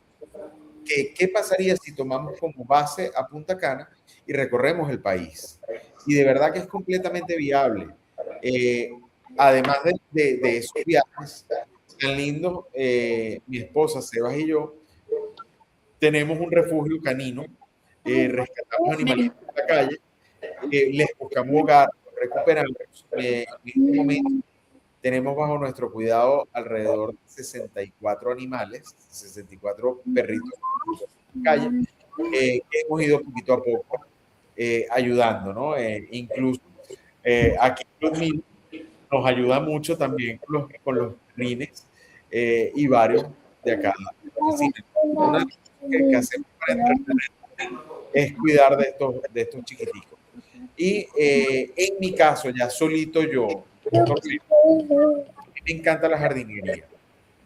que qué pasaría si tomamos como base a Punta Cana y recorremos el país. Y de verdad que es completamente viable. Además de esos viajes tan lindos, mi esposa Sebas y yo tenemos un refugio canino, rescatamos animalitos de la calle, les buscamos hogar, los recuperamos. En este momento tenemos bajo nuestro cuidado alrededor de 64 animales, 64 perritos en la calle, que hemos ido poquito a poco ayudando, ¿no? Incluso aquí los niños nos ayuda mucho también con los rines y varios de acá. Una cosa que hacemos para entretener es cuidar de estos chiquiticos. Y en mi caso, ya solito yo, me encanta la jardinería.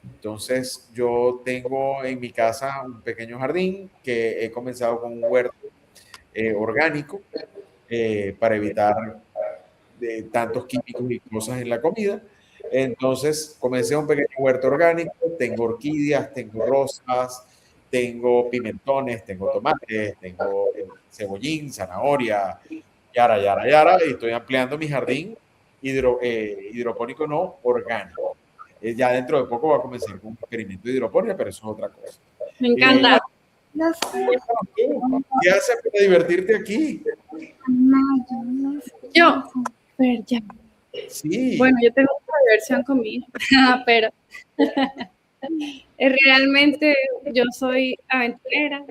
Entonces, yo tengo en mi casa un pequeño jardín que he comenzado con un huerto orgánico para evitar tantos químicos y cosas en la comida. Entonces, comencé un pequeño huerto orgánico, tengo orquídeas, tengo rosas, tengo pimentones, tengo tomates, tengo cebollín, zanahoria, yara, y estoy ampliando mi jardín hidropónico no orgánico. Ya dentro de poco va a comenzar con un experimento de hidroponía, pero eso es otra cosa. Me encanta. ¿Qué haces para divertirte aquí? Yo, pero ya. Sí. Bueno, yo tengo una diversión con mi hija, pero realmente yo soy aventurera,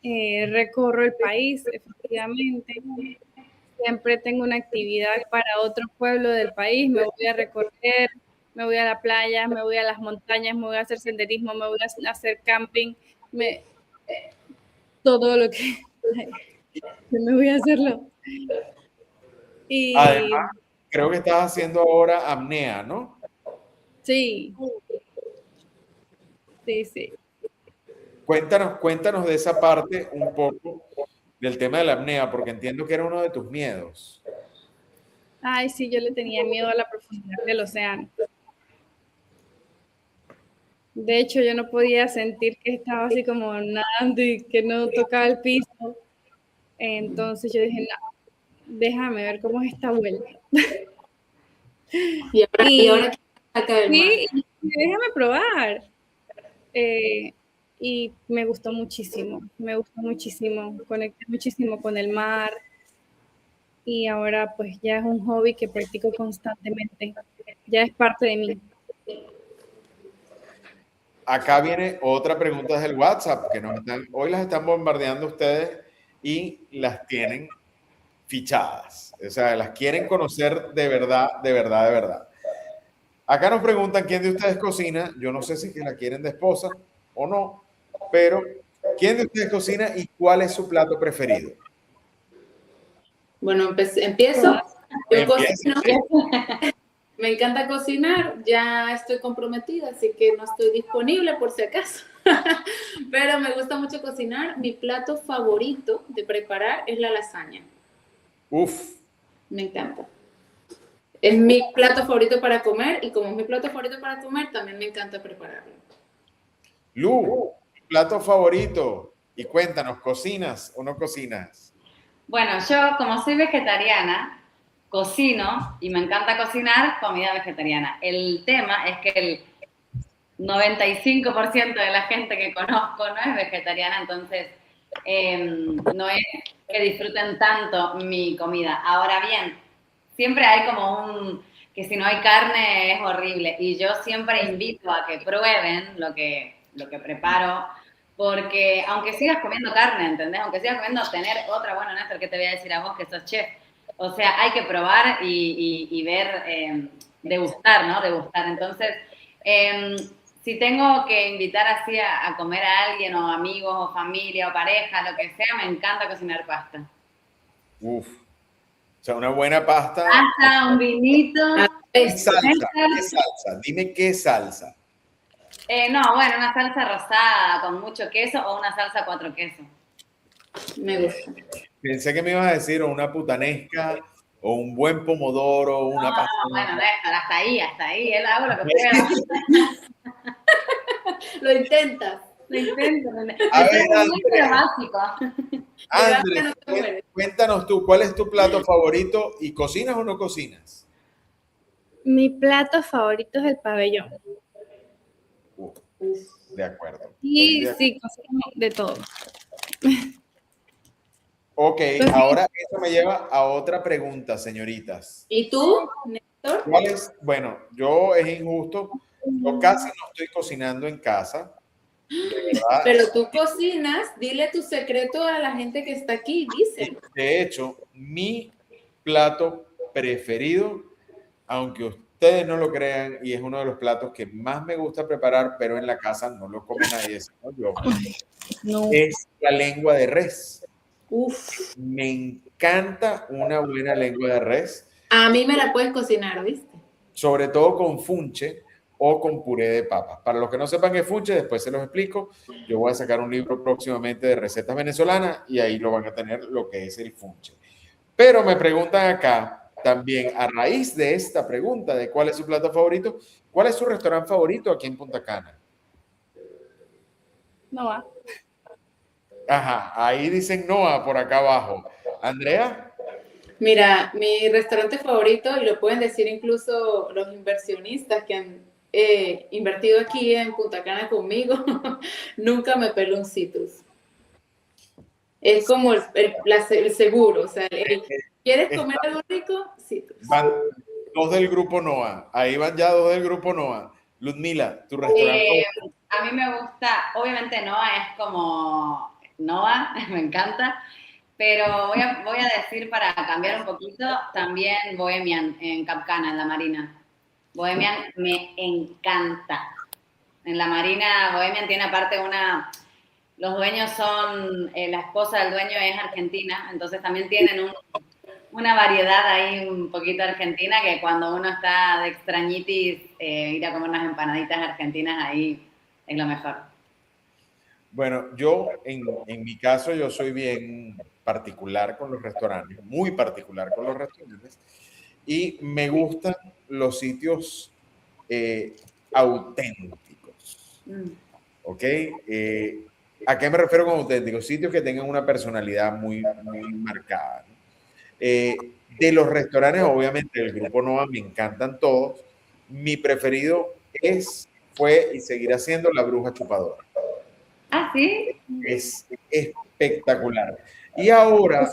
recorro el país, efectivamente. Siempre tengo una actividad para otro pueblo del país, me voy a recorrer, me voy a la playa, me voy a las montañas, me voy a hacer senderismo, me voy a hacer camping, todo lo que Yo me voy a hacerlo. Y Además, creo que estás haciendo ahora apnea, ¿no? sí, sí, sí. Cuéntanos de esa parte un poco del tema de la apnea, porque entiendo que era uno de tus miedos. Ay, sí, yo le tenía miedo a la profundidad del océano. De hecho, yo no podía sentir que estaba así como nadando y que no tocaba el piso. Entonces yo dije, no, déjame ver cómo es esta vuelta. Y Y ahora que saca del mar. sí, y déjame probar. Y me gustó muchísimo, conecté muchísimo con el mar y ahora pues ya es un hobby que practico constantemente, ya es parte de mí. Acá viene otra pregunta del WhatsApp, que hoy las están bombardeando ustedes y las tienen fichadas. O sea, las quieren conocer de verdad, de verdad, de verdad. Acá nos preguntan quién de ustedes cocina. Yo no sé si que la quieren de esposa o no, pero ¿quién de ustedes cocina y cuál es su plato preferido? Bueno, empiezo. Yo Empieza. cocino. Me encanta cocinar, ya estoy comprometida, así que no estoy disponible por si acaso. Pero me gusta mucho cocinar. Mi plato favorito de preparar es la lasaña. Uf. Me encanta. Es mi plato favorito para comer y como es mi plato favorito para comer, también me encanta prepararlo. Lu, plato favorito. Y cuéntanos, ¿cocinas o no cocinas? Bueno, yo como soy vegetariana, cocino y me encanta cocinar comida vegetariana. El tema es que el 95% de la gente que conozco no es vegetariana, entonces no es que disfruten tanto mi comida. Ahora bien, siempre hay como que si no hay carne es horrible y yo siempre invito a que prueben lo que preparo, porque aunque sigas comiendo carne, ¿entendés? Aunque sigas comiendo, tener otra, bueno, Néstor, ¿qué te voy a decir a vos que sos chef? O sea, hay que probar y ver, degustar, ¿no? Degustar. Entonces, si tengo que invitar así a comer a alguien, o amigos, o familia, o pareja, lo que sea, me encanta cocinar pasta. Uf. O sea, una buena pasta. Pasta, un vinito. ¿Qué salsa? ¿Qué salsa? Dime qué salsa. No, bueno, una salsa rosada con mucho queso o una salsa 4 quesos. Me gusta. Pensé que me ibas a decir o una putanesca o un buen pomodoro o una pasta. No, bueno, Néstor, hasta ahí, él hago lo que pueda. Lo intentas. Lo intento. A ver, Muy básico. Andrés, cuéntanos tú, ¿cuál es tu plato favorito y cocinas o no cocinas? Mi plato favorito es el pabellón. De acuerdo. Y sí, cocino de todo. Ok, ahora eso me lleva a otra pregunta, señoritas. ¿Y tú, Néstor? ¿Cuál es? Bueno, yo es injusto, yo casi no estoy cocinando en casa. Pero tú cocinas, dile tu secreto a la gente que está aquí, dice. De hecho, mi plato preferido, aunque ustedes no lo crean, y es uno de los platos que más me gusta preparar, pero en la casa no lo come nadie, sino yo, No. es la lengua de res. Uf. Me encanta una buena lengua de res. A mí me la puedes cocinar, ¿viste? Sobre todo con funche o con puré de papas. Para los que no sepan qué es funche, después se los explico. Yo voy a sacar un libro próximamente de recetas venezolanas y ahí lo van a tener lo que es el funche. Pero me preguntan acá también, a raíz de esta pregunta de cuál es su plato favorito, ¿cuál es su restaurante favorito aquí en Punta Cana? No va. Ajá, ahí dicen Noa por acá abajo. ¿Andrea? Mira, mi restaurante favorito, y lo pueden decir incluso los inversionistas que han invertido aquí en Punta Cana conmigo, nunca me peló un citrus. Es como el seguro, o sea, ¿quieres comer algo rico? Citrus. Van dos del grupo Noa, ahí van ya dos del grupo Noa. Ludmila, tu restaurante. A mí me gusta, obviamente Noa es como Noa, me encanta, pero voy a decir para cambiar un poquito, también Bohemian en Cap Cana, en la Marina. Bohemian me encanta. En la Marina, Bohemian tiene aparte los dueños son, la esposa del dueño es argentina, entonces también tienen una variedad ahí un poquito argentina que cuando uno está de extrañitis, ir a comer unas empanaditas argentinas ahí es lo mejor. Bueno, yo en mi caso, yo soy bien particular con los restaurantes, muy particular con los restaurantes, y me gustan los sitios auténticos, Mm. ¿ok? ¿A qué me refiero con auténticos? Sitios que tengan una personalidad muy, muy marcada, ¿no? De los restaurantes, obviamente, del Grupo Nova me encantan todos. Mi preferido fue y seguirá siendo La Bruja Chupadora. Ah, ¿sí? Es espectacular. Y ahora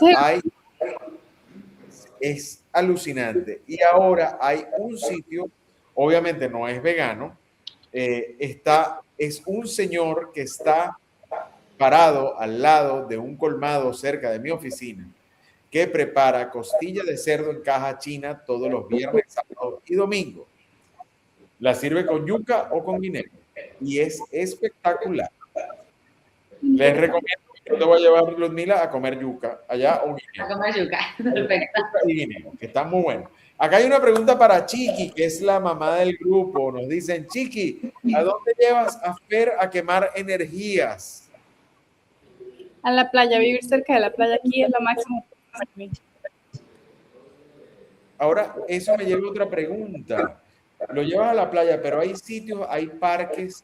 es alucinante. Y ahora hay un sitio, obviamente no es vegano, es un señor que está parado al lado de un colmado cerca de mi oficina, que prepara costilla de cerdo en caja china todos los viernes, sábados y domingos. La sirve con yuca o con guineo. Y es espectacular. Les recomiendo, yo te voy a llevar, Ludmila, a comer yuca allá o guineo. A comer yuca, perfecto. Y guineo, que está muy bueno. Acá hay una pregunta para Chiqui, que es la mamá del grupo. Nos dicen, Chiqui, ¿a dónde llevas a Fer a quemar energías? A la playa, vivir cerca de la playa aquí es lo máximo para mí. Ahora, eso me lleva a otra pregunta. Lo llevas a la playa, pero hay sitios, hay parques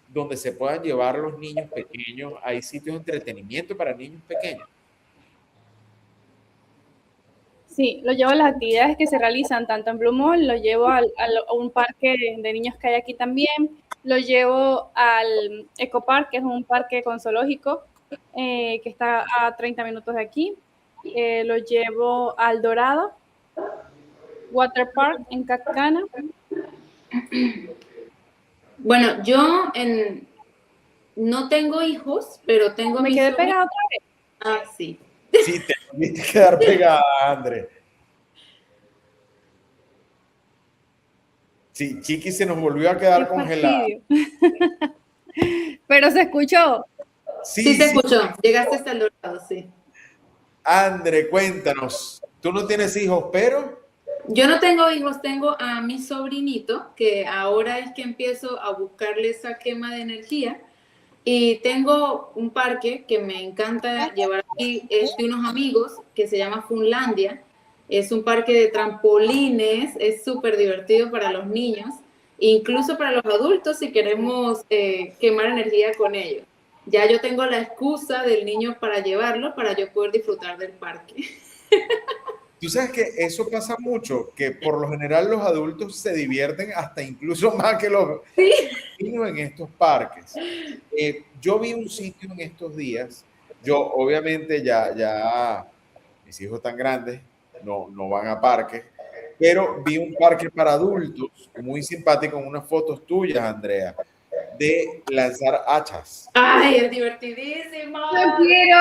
donde se puedan llevar los niños pequeños, hay sitios de entretenimiento para niños pequeños. Sí, lo llevo a las actividades que se realizan tanto en Blue Mall, lo llevo a un parque de niños que hay aquí también, lo llevo al Ecopark, que es un parque con zoológico que está a 30 minutos de aquí, lo llevo al Dorado, Water Park en Cacana. Bueno, yo no tengo hijos, pero tengo Me mis quedé sobrinos. pegada otra vez. Ah, sí. Sí, te tuviste que quedar pegada, André. Sí, Chiqui se nos volvió a quedar congelada. Pero se escuchó. Sí, te escuchó. Llegaste hasta el Dorado, sí. André, cuéntanos. Tú no tienes hijos, pero... Yo no tengo hijos, tengo a mi sobrinito, que ahora es que empiezo a buscarle esa quema de energía. Y tengo un parque que me encanta llevar aquí, es de unos amigos, que se llama Funlandia. Es un parque de trampolines, es súper divertido para los niños, incluso para los adultos si queremos quemar energía con ellos. Ya yo tengo la excusa del niño para llevarlo, para yo poder disfrutar del parque. Tú sabes que eso pasa mucho, que por lo general los adultos se divierten hasta incluso más que los niños en estos parques. Yo vi un sitio en estos días, yo obviamente ya mis hijos tan grandes no van a parques, pero vi un parque para adultos muy simpático con unas fotos tuyas, Andrea, de lanzar hachas. ¡Ay, es divertidísimo! ¡Lo quiero!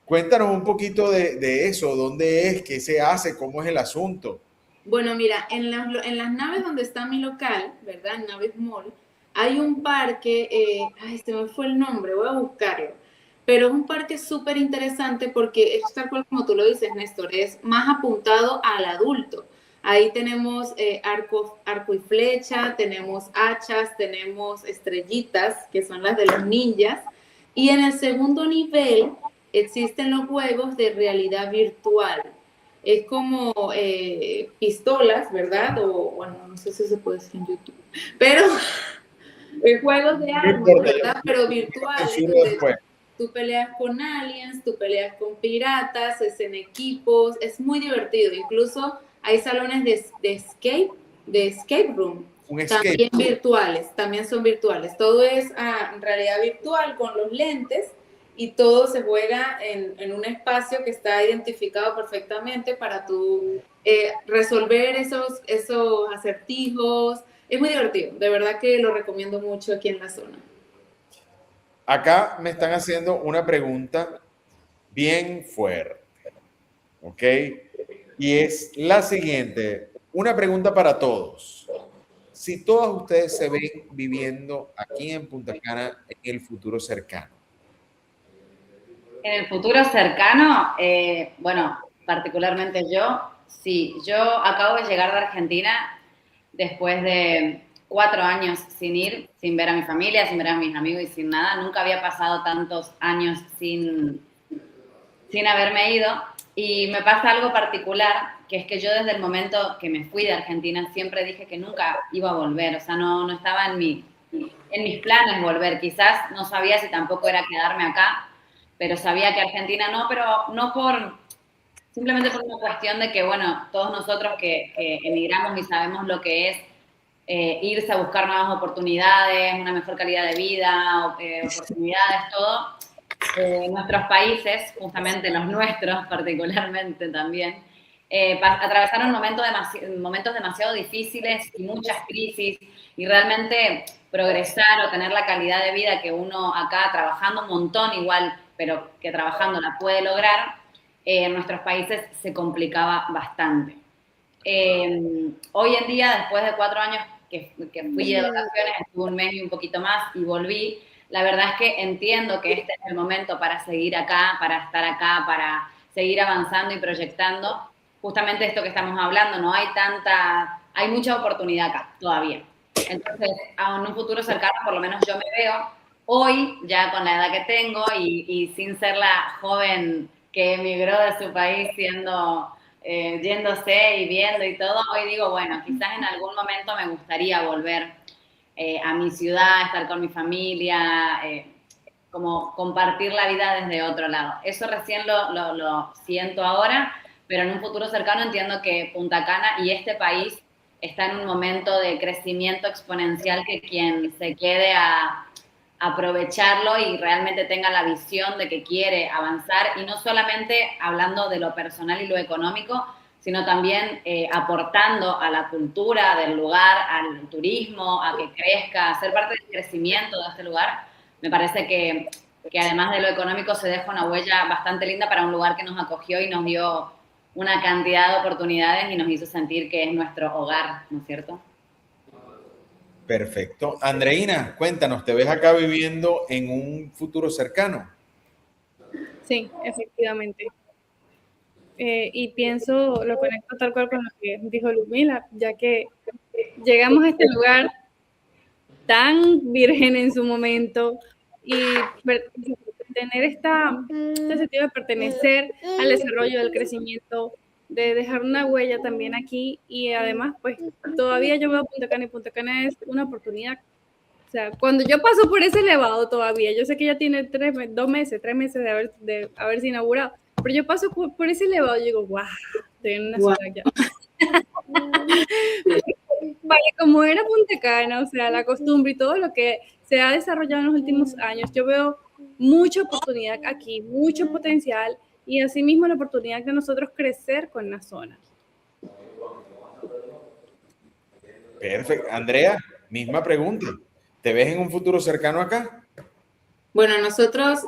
Cuéntanos un poquito de eso, dónde es, qué se hace, cómo es el asunto. Bueno, mira, en las naves donde está mi local, ¿verdad? En Naves Mall, hay un parque, se me fue el nombre, voy a buscarlo, pero es un parque súper interesante porque es tal cual como tú lo dices, Néstor, es más apuntado al adulto. Ahí tenemos arco y flecha, tenemos hachas, tenemos estrellitas, que son las de los ninjas, y en el segundo nivel existen los juegos de realidad virtual. Es como pistolas, ¿verdad? O bueno, no sé si se puede decir en YouTube, pero juegos de armas, ¿verdad? Pero virtuales, donde tú peleas con aliens, tú peleas con piratas, es en equipos, es muy divertido. Incluso hay salones de escape room, también virtuales, también son virtuales. Todo es en realidad virtual con los lentes y todo se juega en un espacio que está identificado perfectamente para tú resolver esos acertijos. Es muy divertido, de verdad que lo recomiendo mucho aquí en la zona. Acá me están haciendo una pregunta bien fuerte, ¿ok? Y es la siguiente, una pregunta para todos. si todas ustedes se ven viviendo aquí en Punta Cana en el futuro cercano. En el futuro cercano, bueno, particularmente yo, sí, yo acabo de llegar de Argentina después de 4 años sin ir, sin ver a mi familia, sin ver a mis amigos y sin nada. Nunca había pasado tantos años sin haberme ido. Y me pasa algo particular, que es que yo desde el momento que me fui de Argentina siempre dije que nunca iba a volver. O sea, no estaba en mis planes volver. Quizás no sabía si tampoco era quedarme acá, pero sabía que Argentina no, pero no simplemente por una cuestión de que, bueno, todos nosotros que emigramos y sabemos lo que es irse a buscar nuevas oportunidades, una mejor calidad de vida, oportunidades, todo, nuestros países, justamente los nuestros particularmente también, atravesaron momentos demasiado difíciles y muchas crisis, y realmente progresar o tener la calidad de vida que uno acá, trabajando un montón igual, pero que trabajando la puede lograr, en nuestros países se complicaba bastante. Hoy en día, después de 4 años que fui de vacaciones, estuve un mes y un poquito más y volví, la verdad es que entiendo que este es el momento para seguir acá, para estar acá, para seguir avanzando y proyectando. Justamente esto que estamos hablando, no hay hay mucha oportunidad acá todavía. Entonces, en un futuro cercano, por lo menos yo me veo hoy, ya con la edad que tengo y sin ser la joven que emigró de su país yéndose y viendo y todo, hoy digo, bueno, quizás en algún momento me gustaría volver a mi ciudad, estar con mi familia, como compartir la vida desde otro lado. Eso recién lo siento ahora, pero en un futuro cercano entiendo que Punta Cana y este país está en un momento de crecimiento exponencial que quien se quede a aprovecharlo y realmente tenga la visión de que quiere avanzar, y no solamente hablando de lo personal y lo económico, sino también aportando a la cultura del lugar, al turismo, a que crezca, a ser parte del crecimiento de este lugar. Me parece que además de lo económico se deja una huella bastante linda para un lugar que nos acogió y nos dio una cantidad de oportunidades y nos hizo sentir que es nuestro hogar, ¿no es cierto? Perfecto. Andreina, cuéntanos, ¿te ves acá viviendo en un futuro cercano? Sí, efectivamente. Y pienso, lo conecto tal cual con lo que dijo Ludmila, ya que llegamos a este lugar tan virgen en su momento y tener este sentido de pertenecer al desarrollo, del crecimiento, de dejar una huella también aquí, y además pues todavía yo veo Punta Cana y Punta Cana es una oportunidad. O sea, cuando yo paso por ese elevado todavía, yo sé que ya tiene 3 meses de haberse inaugurado, pero yo paso por ese elevado y digo, wow, estoy en una ciudad ya. Vale, como era Punta Cana, o sea, la costumbre y todo lo que se ha desarrollado en los últimos años, yo veo mucha oportunidad aquí, mucho potencial, y asimismo la oportunidad de nosotros crecer con la zona. Perfecto. Andrea, misma pregunta. ¿Te ves en un futuro cercano acá? Bueno, nosotros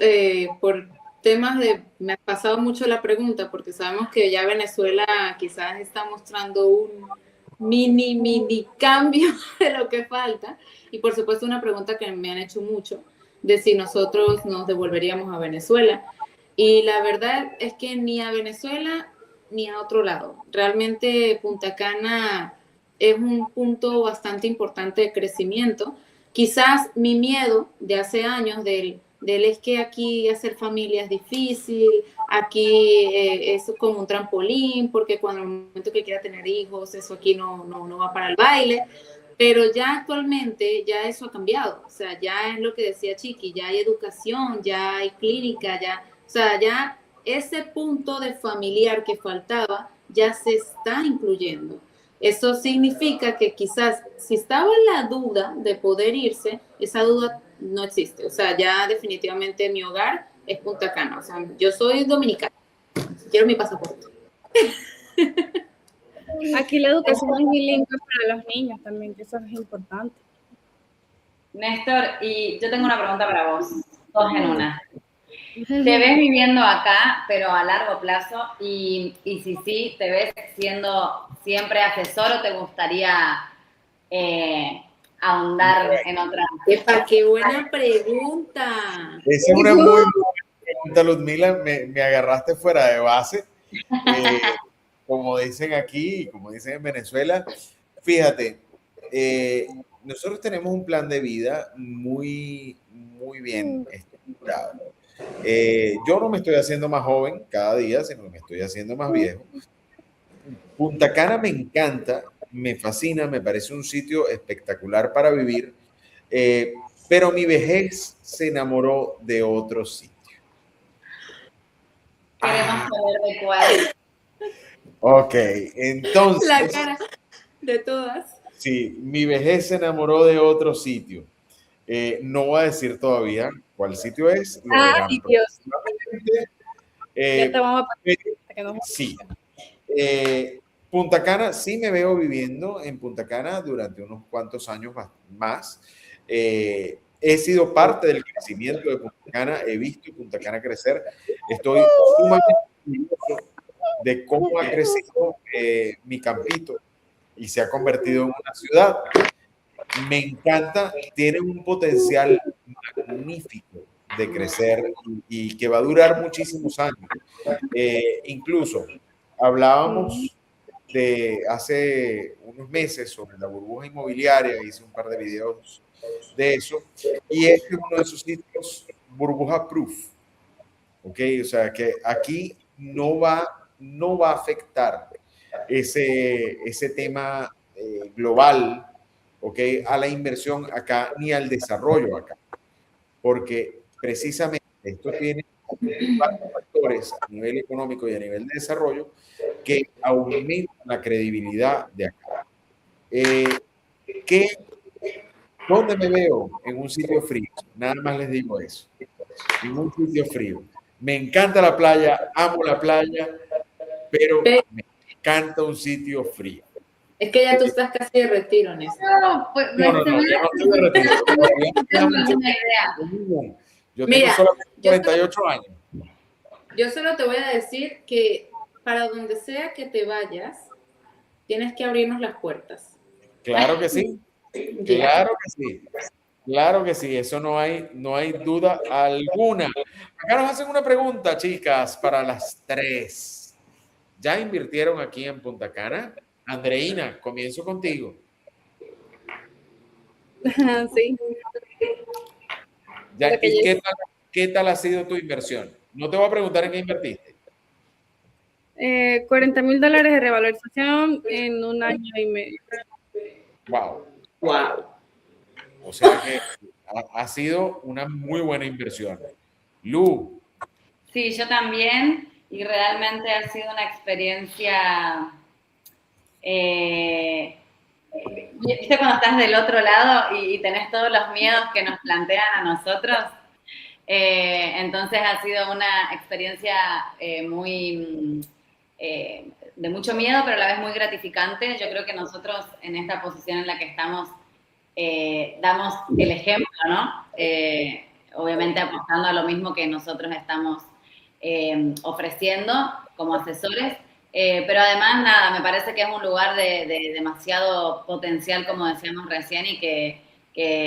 por temas me ha pasado mucho la pregunta porque sabemos que ya Venezuela quizás está mostrando un mini cambio de lo que falta, y por supuesto una pregunta que me han hecho mucho de si nosotros nos devolveríamos a Venezuela, y la verdad es que ni a Venezuela ni a otro lado. Realmente Punta Cana es un punto bastante importante de crecimiento. Quizás mi miedo de hace años del es que aquí hacer familia es difícil, aquí es como un trampolín, porque cuando el momento que quiera tener hijos, eso aquí no va para el baile, pero ya actualmente ya eso ha cambiado, o sea, ya es lo que decía Chiqui, ya hay educación, ya hay clínica, ya, o sea, ya ese punto de familiar que faltaba ya se está incluyendo. Eso significa que quizás si estaba en la duda de poder irse, esa duda no existe. O sea, ya definitivamente mi hogar es Punta Cana. O sea, yo soy dominicana. Quiero mi pasaporte. Aquí la educación es bilingüe para los niños también, que eso es importante. Néstor, y yo tengo una pregunta para vos, 2 en una. ¿Te ves viviendo acá, pero a largo plazo? Y si sí, ¿te ves siendo siempre asesor o te gustaría ahondar en otra. ¡Epa, qué buena pregunta! Esa es una muy buena pregunta, Ludmila. Me agarraste fuera de base. Como dicen aquí, como dicen en Venezuela, fíjate, nosotros tenemos un plan de vida muy, muy bien estructurado. Yo no me estoy haciendo más joven cada día, sino que me estoy haciendo más viejo. Punta Cana me encanta, me fascina, me parece un sitio espectacular para vivir, pero mi vejez se enamoró de otro sitio. Queremos saber de cuál. Ok, entonces, La cara de todas. sí, mi vejez se enamoró de otro sitio. No voy a decir todavía cuál sitio es, lo verán Ay, Dios. próximamente. Ya te vamos a Pero, sí. Punta Cana, sí me veo viviendo en Punta Cana durante unos cuantos años más. He sido parte del crecimiento de Punta Cana, he visto Punta Cana crecer. Estoy sumamente orgulloso de cómo ha crecido mi campito y se ha convertido en una ciudad. Me encanta, tiene un potencial magnífico de crecer y que va a durar muchísimos años. Incluso hablábamos de hace unos meses sobre la burbuja inmobiliaria, hice un par de videos de eso, y este es uno de esos sitios burbuja proof, ¿ok? O sea que aquí no va a afectar ese tema global, ¿ok? A la inversión acá ni al desarrollo acá, porque precisamente esto tiene varios factores a nivel económico y a nivel de desarrollo que aumentan la credibilidad de acá. ¿Dónde me veo? En un sitio frío. Nada más les digo eso. En un sitio frío. Me encanta la playa, amo la playa, pero me encanta un sitio frío. Es que ya tú estás casi de retiro, Néstor. No, pues No, yo no estoy de retiro. tengo una idea. Yo tengo Mira, solamente 48 años. Yo solo te voy a decir que para donde sea que te vayas, tienes que abrirnos las puertas. Claro que sí. Claro que sí. Claro que sí, eso no hay duda alguna. Acá nos hacen una pregunta, chicas, para las 3. ¿Ya invirtieron aquí en Punta Cana? Andreina, comienzo contigo. Sí. Ya, Lo que ¿y yo- qué tal ha sido tu inversión? No te voy a preguntar en qué invertiste. $40,000 de revalorización en un año y medio. Wow. Wow. O sea que ha sido una muy buena inversión. Lu, Sí, yo también, y realmente ha sido una experiencia, viste cuando estás del otro lado y tenés todos los miedos que nos plantean a nosotros. Entonces ha sido una experiencia de mucho miedo, pero a la vez muy gratificante. Yo creo que nosotros en esta posición en la que estamos damos el ejemplo, ¿no? Obviamente apostando a lo mismo que nosotros estamos ofreciendo como asesores, pero además, nada, me parece que es un lugar de demasiado potencial, como decíamos recién, y que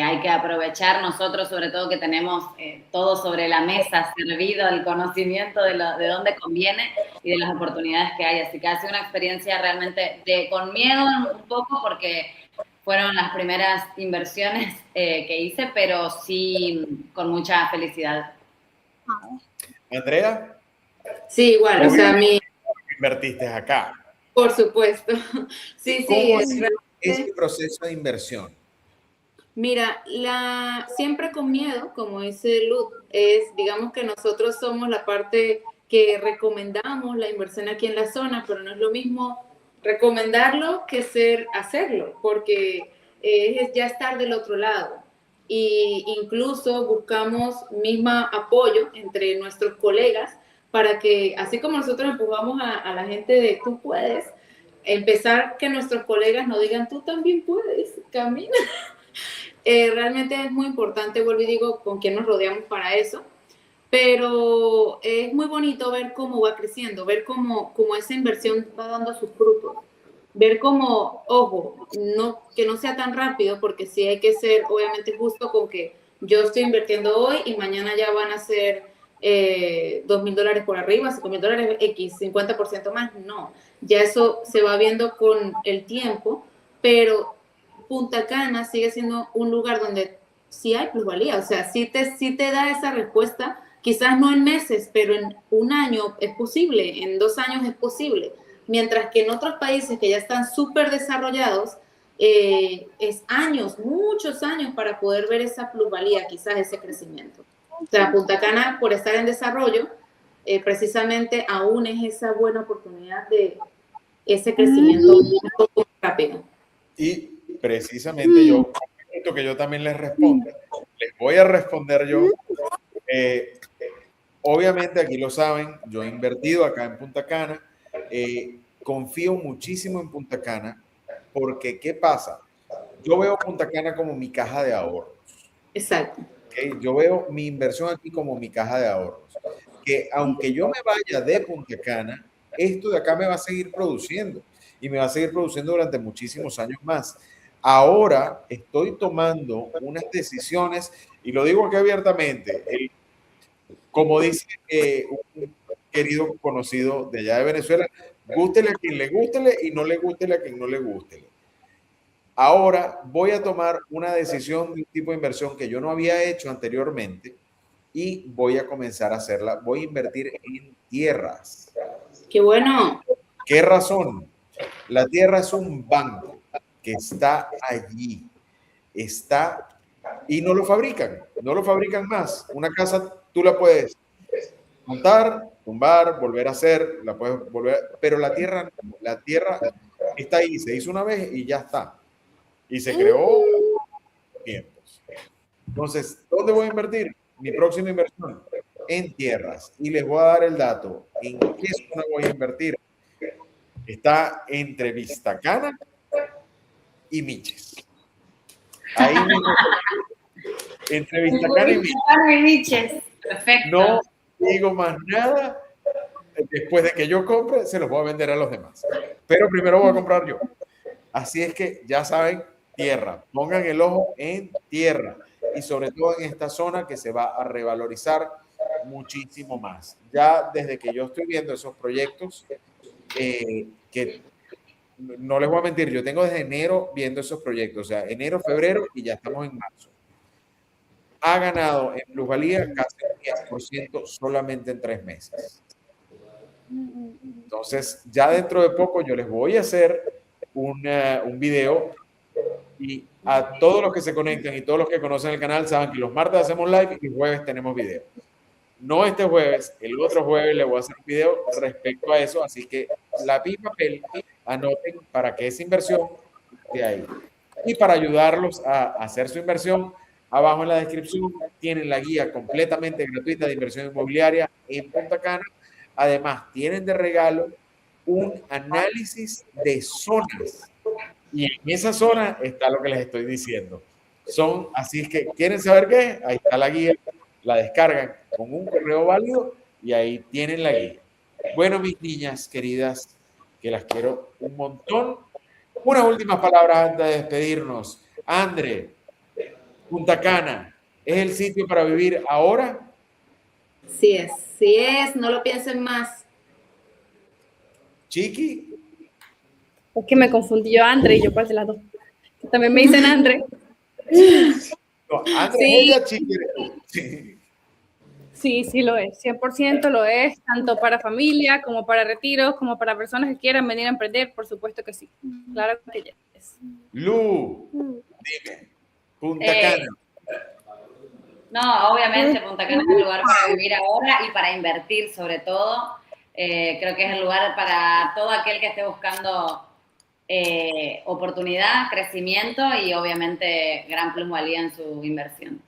hay que aprovechar nosotros, sobre todo que tenemos todo sobre la mesa, servido, el conocimiento de dónde conviene y de las oportunidades que hay. Así que ha sido una experiencia realmente con miedo un poco, porque fueron las primeras inversiones que hice, pero sí con mucha felicidad. Andrea, Sí, igual, o sea, invertiste acá. por supuesto. Sí, ¿Cómo sí, es ese proceso de inversión? mira, siempre con miedo, como dice Luz, digamos que nosotros somos la parte que recomendamos la inversión aquí en la zona, pero no es lo mismo recomendarlo que hacerlo, porque es ya estar del otro lado. Y incluso buscamos misma apoyo entre nuestros colegas para que, así como nosotros empujamos a la gente de tú puedes, empezar que nuestros colegas nos digan tú también puedes, camina. Realmente es muy importante, vuelvo y digo, con quién nos rodeamos para eso, pero es muy bonito ver cómo va creciendo, ver cómo esa inversión va dando sus frutos. ver como, ojo, no, que no sea tan rápido, porque sí hay que ser obviamente justo con que yo estoy invirtiendo hoy y mañana ya van a ser $2,000 por arriba, $5,000 X, 50% más, no. Ya eso se va viendo con el tiempo, pero Punta Cana sigue siendo un lugar donde sí hay plusvalía, o sea, sí te da esa respuesta, quizás no en meses, pero en un año es posible, en 2 años es posible, mientras que en otros países que ya están súper desarrollados, es años, muchos años para poder ver esa plusvalía, quizás ese crecimiento. O sea, Punta Cana, por estar en desarrollo, precisamente aún es esa buena oportunidad de ese crecimiento un poco rápido. Y precisamente yo, que yo también les respondo, les voy a responder yo. Obviamente aquí lo saben, yo he invertido acá en Punta Cana, confío muchísimo en Punta Cana, porque ¿qué pasa? Yo veo Punta Cana como mi caja de ahorros. Exacto. ¿Okay? Yo veo mi inversión aquí como mi caja de ahorros. Que aunque yo me vaya de Punta Cana, esto de acá me va a seguir produciendo y me va a seguir produciendo durante muchísimos años más. Ahora estoy tomando unas decisiones y lo digo aquí abiertamente. Como dice un querido conocido de allá de Venezuela, gústele a quien le gústele y no le gústele a quien no le gústele. Ahora voy a tomar una decisión de un tipo de inversión que yo no había hecho anteriormente y voy a comenzar a hacerla. Voy a invertir en tierras. ¡Qué bueno! ¿Qué razón? La tierra es un banco que está allí. Está y no lo fabrican más. Una casa tú la puedes montar, tumbar, volver a hacer, la puedes volver, pero la tierra está ahí, se hizo una vez y ya está. Y se creó tiempos. Entonces, ¿dónde voy a invertir? Mi próxima inversión en tierras. Y les voy a dar el dato. ¿En qué zona voy a invertir? Está entre Vistacana y Miches. Ahí entre Vistacana y Miches. Perfecto. No digo más nada. Después de que yo compre, se los voy a vender a los demás. Pero primero voy a comprar yo. Así es que ya saben, tierra. Pongan el ojo en tierra. Y sobre todo en esta zona que se va a revalorizar muchísimo más. Ya desde que yo estoy viendo esos proyectos, que no les voy a mentir, yo tengo desde enero viendo esos proyectos. O sea, enero, febrero y ya estamos en marzo. Ha ganado en plusvalía casi un 10% solamente en 3 meses. Entonces, ya dentro de poco yo les voy a hacer un video y a todos los que se conectan y todos los que conocen el canal saben que los martes hacemos live y jueves tenemos video. No este jueves, el otro jueves les voy a hacer un video respecto a eso, así que lápiz y papel, anoten para que esa inversión esté ahí. Y para ayudarlos a hacer su inversión, abajo en la descripción tienen la guía completamente gratuita de inversión inmobiliaria en Punta Cana. Además, tienen de regalo un análisis de zonas. Y en esa zona está lo que les estoy diciendo. Así es que, ¿quieren saber qué? Ahí está la guía. La descargan con un correo válido y ahí tienen la guía. Bueno, mis niñas queridas, que las quiero un montón. Unas últimas palabras antes de despedirnos. André, Punta Cana, ¿es el sitio para vivir ahora? Sí es, no lo piensen más. Chiqui. Es que me confundí yo, André, y yo cuál de las dos. También me dicen André. No, André Sí. es ella, Chiqui eres tú. Sí. Sí lo es, 100% lo es, tanto para familia como para retiros, como para personas que quieran venir a emprender, por supuesto que sí. Claro que ya es. Lu, dime, Punta Cana. No, obviamente Punta Cana es el lugar para vivir ahora y para invertir sobre todo. Creo que es el lugar para todo aquel que esté buscando oportunidad, crecimiento y obviamente gran plusvalía en su inversión.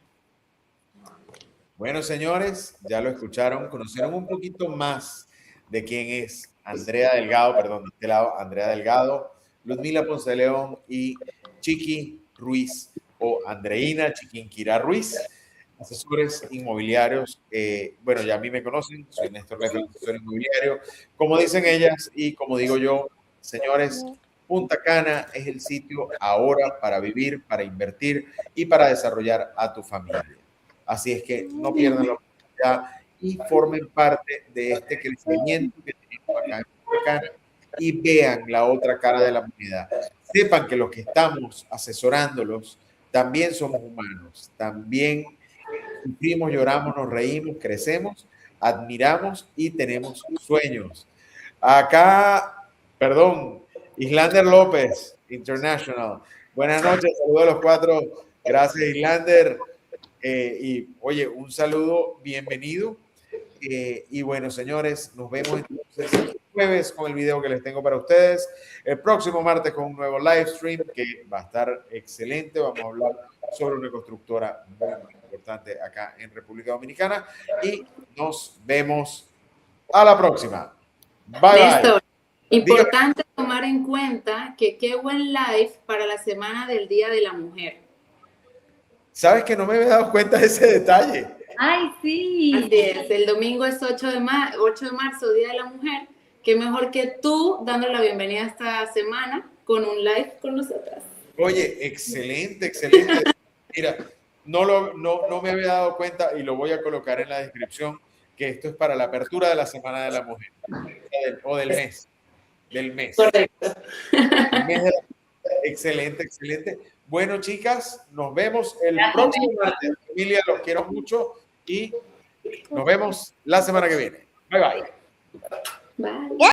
Bueno, señores, ya lo escucharon, conocieron un poquito más de quién es Andrea Delgado, perdón, de este lado, Andrea Delgado, Ludmila Ponce de León y Chiqui Ruiz o Andreina Chiquinquirá Ruiz, asesores inmobiliarios. Bueno, ya a mí me conocen, soy Néstor Lefe, asesor inmobiliario. Como dicen ellas y como digo yo, señores, Punta Cana es el sitio ahora para vivir, para invertir y para desarrollar a tu familia. Así es que no pierdan la oportunidad y formen parte de este crecimiento que tenemos acá en Punta Cana y vean la otra cara de la moneda. Sepan que los que estamos asesorándolos también somos humanos, también sufrimos, lloramos, nos reímos, crecemos, admiramos y tenemos sueños. Acá, perdón, Islander López, International. Buenas noches, saludos a los cuatro. Gracias, Islander. Y oye, un saludo, bienvenido. Y bueno, señores, nos vemos entonces el jueves con el video que les tengo para ustedes. El próximo martes con un nuevo live stream que va a estar excelente. Vamos a hablar sobre una constructora muy importante acá en República Dominicana. Y nos vemos a la próxima. Bye, Néstor, bye. Importante tomar en cuenta que qué buen live para la semana del Día de la Mujer. ¿Sabes que no me había dado cuenta de ese detalle? ¡Ay, sí! Así es, el domingo es 8 de marzo, Día de la Mujer. Qué mejor que tú dando la bienvenida esta semana con un live con nosotras. Oye, excelente, excelente. Mira, no me había dado cuenta y lo voy a colocar en la descripción que esto es para la apertura de la Semana de la Mujer o del mes. Del mes. Correcto. Excelente, excelente. Bueno, chicas, nos vemos el próximo martes. Familia, los quiero mucho y nos vemos la semana que viene. Bye, bye. Bye.